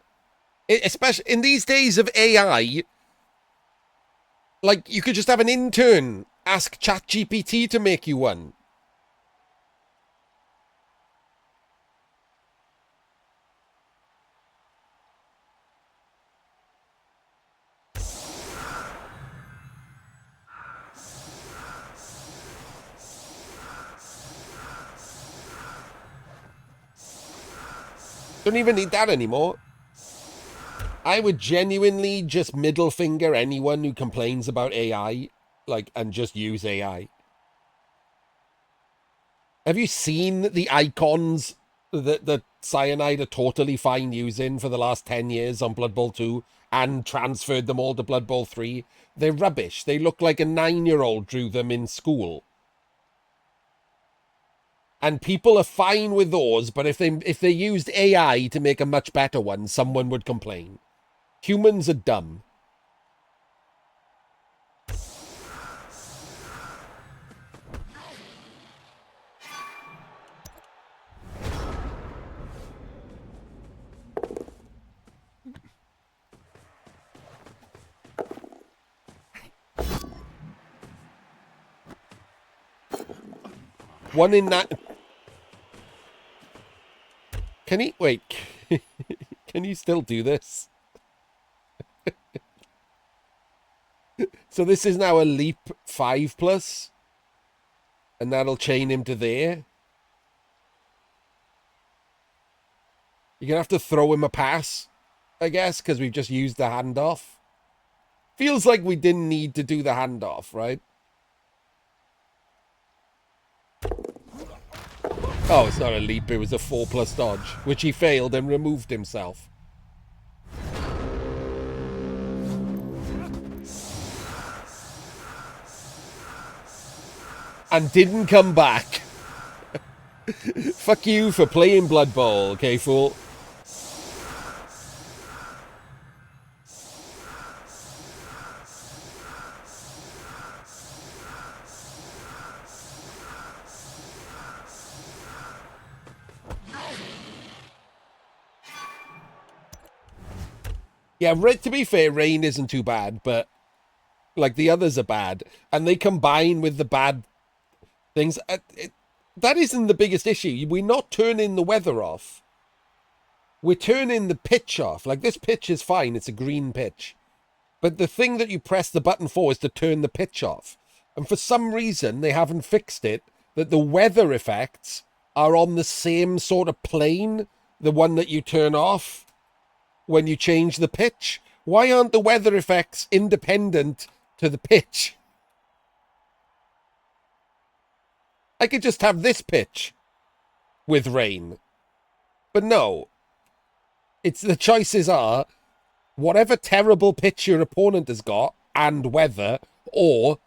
Especially in these days of AI, like, you could just have an intern ask ChatGPT to make you one. Don't even need that anymore. I would genuinely just middle finger anyone who complains about AI, like, and just use AI. Have you seen the icons that Cyanide are totally fine using for the last 10 years on Blood Bowl 2 and transferred them all to Blood Bowl 3? They're rubbish. They look like a 9-year-old drew them in school. And people are fine with those, but if they used AI to make a much better one, someone would complain. Humans are dumb. One in that. Can he wait? Can you still do this? So this is now a leap 5+, and that'll chain him to there. You're gonna have to throw him a pass, I guess, because we've just used the handoff. Feels like we didn't need to do the handoff, right? Oh, it's not a leap, it was a 4+ dodge, which he failed and removed himself. And didn't come back. Fuck you for playing Blood Bowl, okay, fool? Yeah, to be fair, Rain isn't too bad, but like the others are bad, and they combine with the bad things. That isn't the biggest issue. We're not turning the weather off. We're turning the pitch off. Like, this pitch is fine. It's a green pitch. But the thing that you press the button for is to turn the pitch off. And for some reason, they haven't fixed it, that the weather effects are on the same sort of plane, the one that you turn off when you change the pitch. Why aren't the weather effects independent to the pitch? I could just have this pitch with rain. But no. It's the choices are whatever terrible pitch your opponent has got and weather, or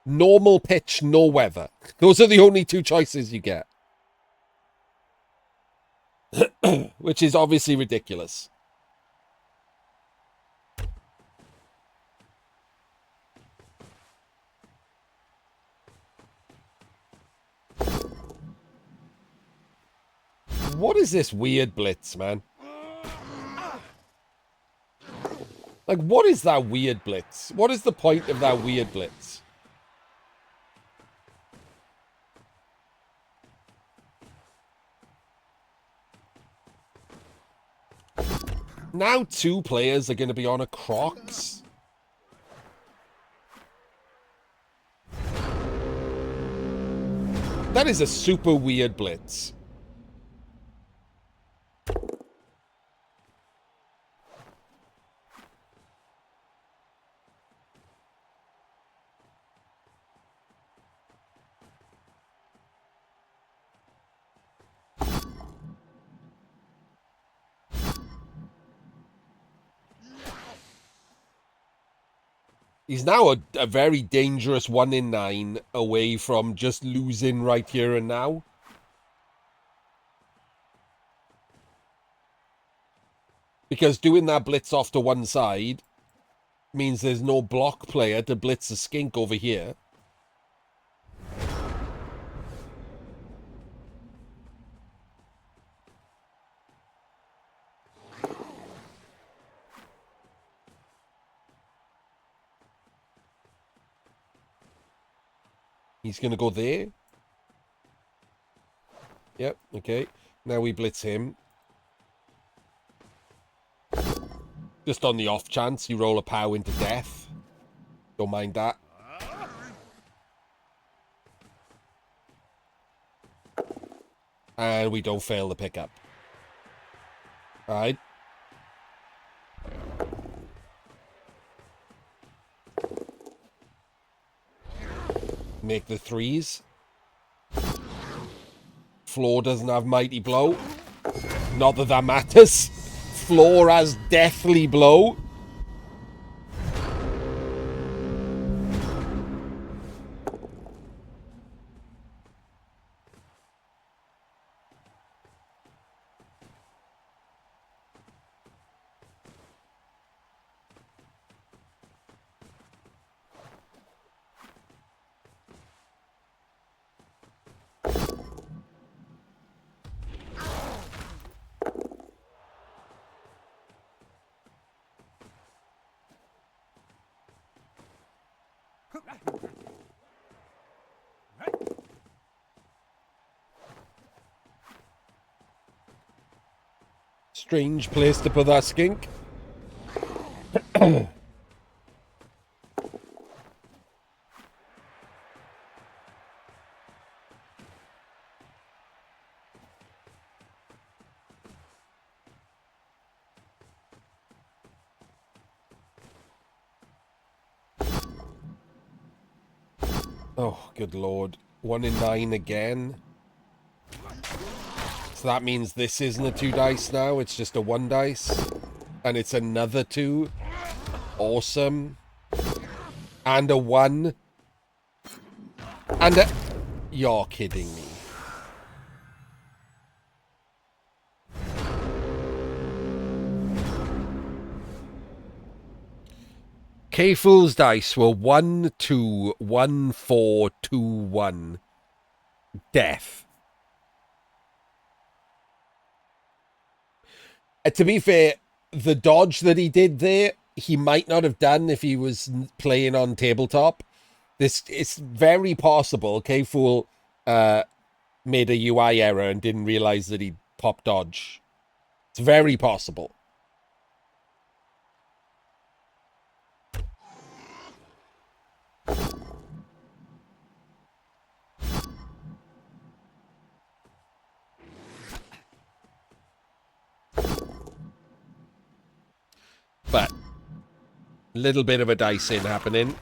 normal pitch, no weather. Those are the only two choices you get. Which is obviously ridiculous. What is this weird blitz, man? Like, what is that weird blitz? What is the point of that weird blitz? Now 2 players are going to be on a Crocs. That is a super weird blitz. He's now a very dangerous 1 in 9 away from just losing right here and now. Because doing that blitz off to one side means there's no block player to blitz the skink over here. He's going to go there. Yep, okay. Now we blitz him. Just on the off chance you roll a POW into death. Don't mind that. And we don't fail the pickup. Alright. Make the threes. Floor doesn't have Mighty Blow. Not that that matters. Floor has Deathly Blow. Strange place to put that skink. Oh, good lord. 1 in 9 again. So that means this isn't a 2 dice now, it's just a 1 dice. And it's another 2. Awesome. And a 1. And a... You're kidding me. K-Fool's dice were 1, 2, 1, 4, 2, 1. Death. To be fair, the dodge that he did there, he might not have done if he was playing on tabletop. It's very possible K-Fool made a UI error and didn't realize that he'd pop dodge. It's very possible. But a little bit of a dicing happening.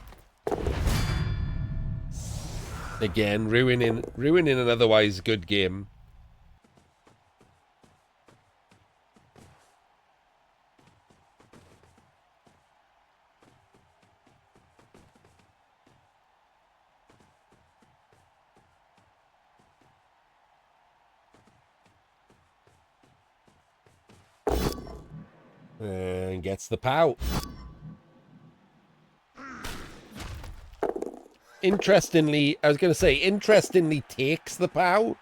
Again, ruining an otherwise good game. And gets the POW. Interestingly, I was going to say, interestingly takes the POW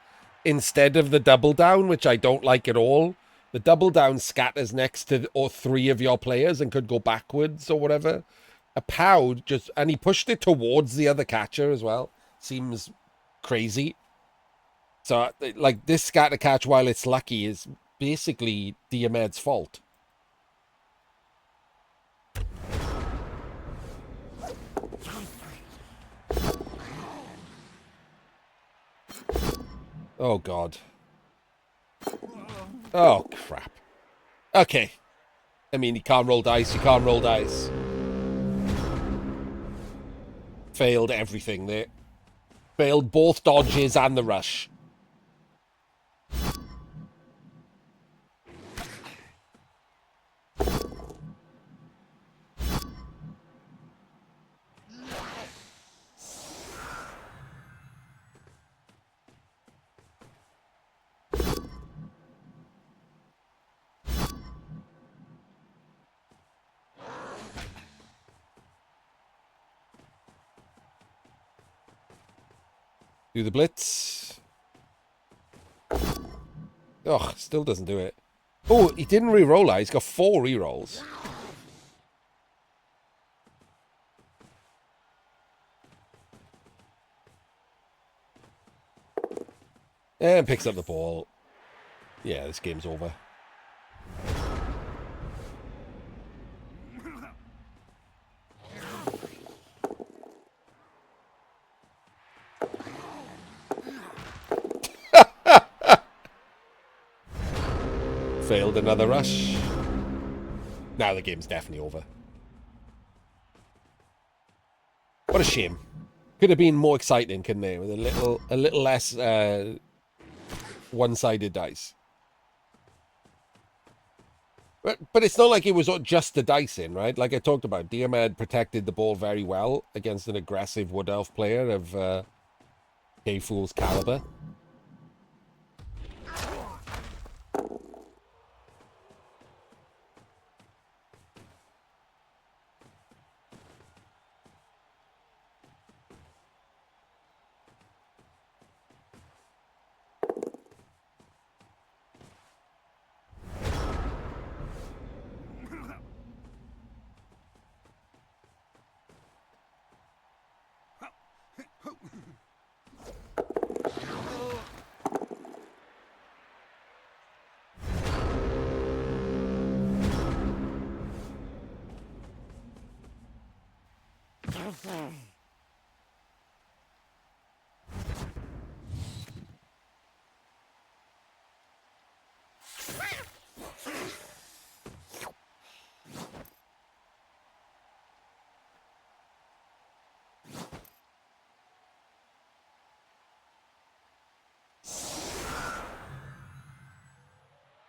instead of the double down, which I don't like at all. The double down scatters next to or 3 of your players and could go backwards or whatever. A POW just... And he pushed it towards the other catcher as well. Seems crazy. So, like, this scatter catch, while it's lucky, is basically Diomed's fault. Oh, God. Oh, crap. Okay. I mean, you can't roll dice, you can't roll dice. Failed everything there. Failed both dodges and the rush. Do the blitz. Ugh, still doesn't do it. Oh, he didn't re-roll that. He's got 4 re-rolls. And picks up the ball. Yeah, this game's over. Failed another rush. Now the game's definitely over. What a shame. Could have been more exciting, couldn't it? With a little less one-sided dice. But it's not like it was just the dicing, right? Like I talked about, Diomed protected the ball very well against an aggressive Wood Elf player of K-Fool's caliber.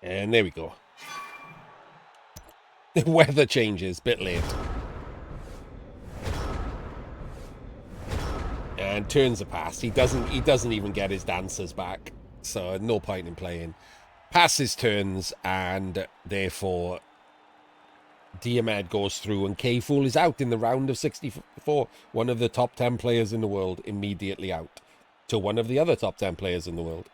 And there we go. The weather changes, bit late. And turns a pass. He doesn't even get his dancers back. So no point in playing. Passes turns, and therefore Diomed goes through, and K-Fool is out in the round of 64. One of the top 10 players in the world immediately out to one of the other top 10 players in the world.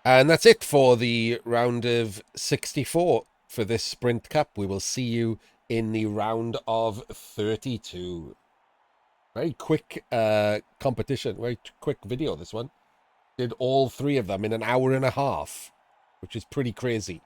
And that's it for the round of 64 for this Sprint Cup. We will see you in the round of 32. Very quick competition, very quick video, this one. Did all 3 of them in an hour and a half, which is pretty crazy.